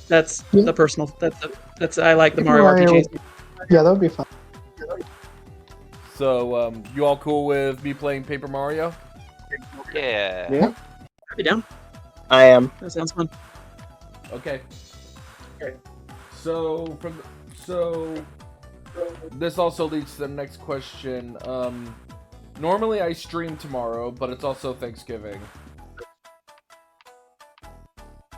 that's the personal. That's I like the Paper Mario Mario- RPGs. Yeah, that would be fun. So, you all cool with me playing Paper Mario? Yeah. Yeah. I'd be down. I am. That sounds fun. Okay. So this also leads to the next question. Normally I stream tomorrow, but it's also Thanksgiving.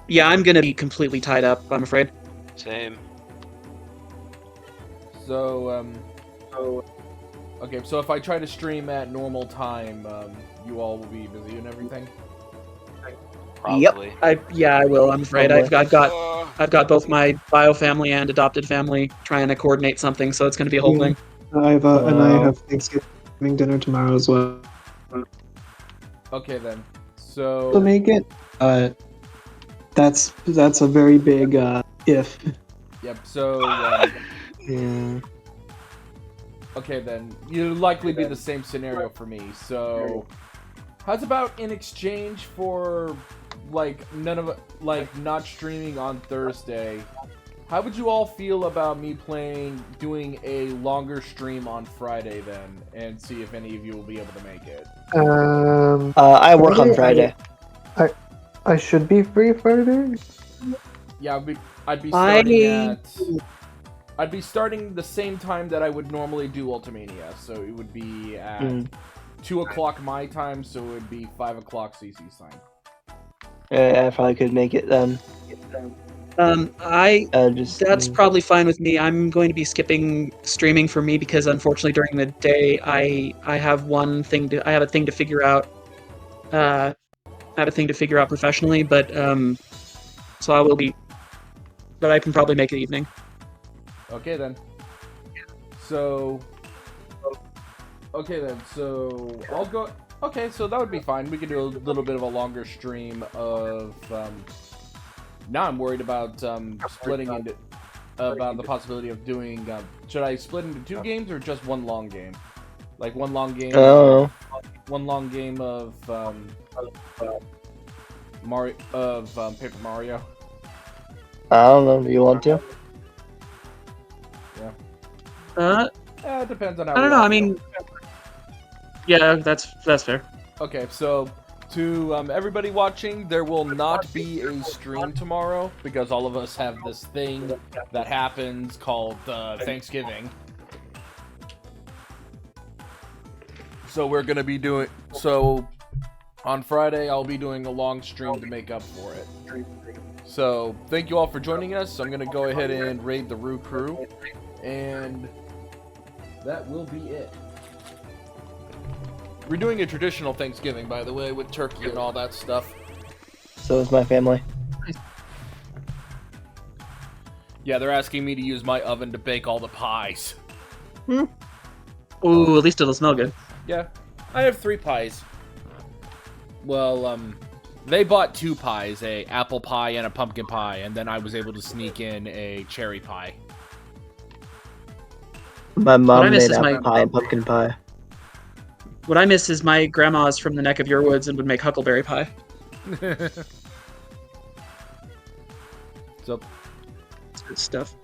Yeah, I'm gonna be completely tied up, I'm afraid. Same. So okay, so if I try to stream at normal time, you all will be busy and everything. Probably. I will. I'm afraid. Probably. I've got both my bio family and adopted family trying to coordinate something, so it's gonna be a whole Yeah. thing. And I have Thanksgiving dinner tomorrow as well. Okay then. To So make it, that's a very big if. yep. So Yeah. okay then. You'll likely be the same scenario for me. So how's about in exchange for not streaming on Thursday? How would you all feel about me doing a longer stream on Friday then, and see if any of you will be able to make it? I work on Friday. I should be free Friday. Yeah, I'd be starting the same time that I would normally do Ultimania, so it would be at 2 o'clock my time, so it would be 5 o'clock CC's time. I probably could make it then. That's probably fine with me. I'm going to be skipping streaming for me because unfortunately during the day I have a thing to figure out. I have a thing to figure out professionally, but so I will be, but I can probably make it evening. Okay then. So I'll go. Okay, so that would be fine. We could do a little bit of a longer stream of. Now I'm worried about splitting into about the possibility of doing. Should I split into 2 games or just one long game? Like one long game. Oh. One long game of Mario Paper Mario. I don't know. Do you want to? Yeah. It depends on how. I don't know. I mean, yeah, that's fair. Okay, so to everybody watching, there will not be a stream tomorrow because all of us have this thing that happens called Thanksgiving. So we're gonna be doing on Friday. I'll be doing a long stream to make up for it. So thank you all for joining us. I'm gonna go ahead and raid the Roo crew, and that will be it. We're doing a traditional Thanksgiving, by the way, with turkey and all that stuff. So is my family. Yeah, they're asking me to use my oven to bake all the pies. Ooh, at least it'll smell good. Yeah, I have 3 pies. Well, they bought 2 pies, a apple pie and a pumpkin pie, and then I was able to sneak in a cherry pie. My mom miss made is apple pie and pumpkin pie. What I miss is my grandma's from the neck of your woods and would make huckleberry pie. So, It's good stuff.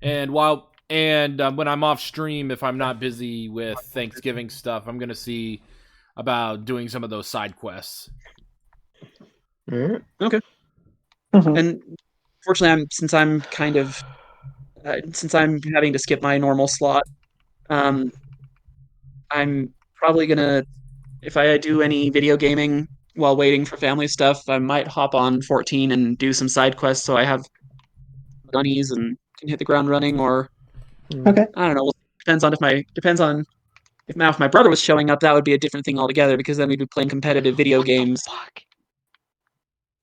and when I'm off stream, if I'm not busy with Thanksgiving stuff, I'm gonna see about doing some of those side quests. Okay. Mhm. And fortunately, since I'm having to skip my normal slot, I'm probably gonna, if I do any video gaming while waiting for family stuff, I might hop on 14 and do some side quests so I have gunnies and can hit the ground running, or Okay. I don't know. Depends on If my brother was showing up, that would be a different thing altogether, because then we'd be playing competitive video What the games. fuck?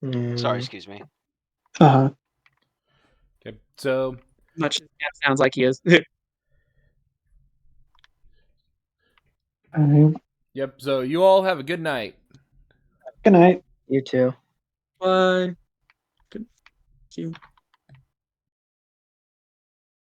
Mm. Sorry, excuse me. Uh-huh. Okay, so Much as that sounds like he is. Alright. yep. So you all have a good night. Good night. You too. Bye. Good. Thank you.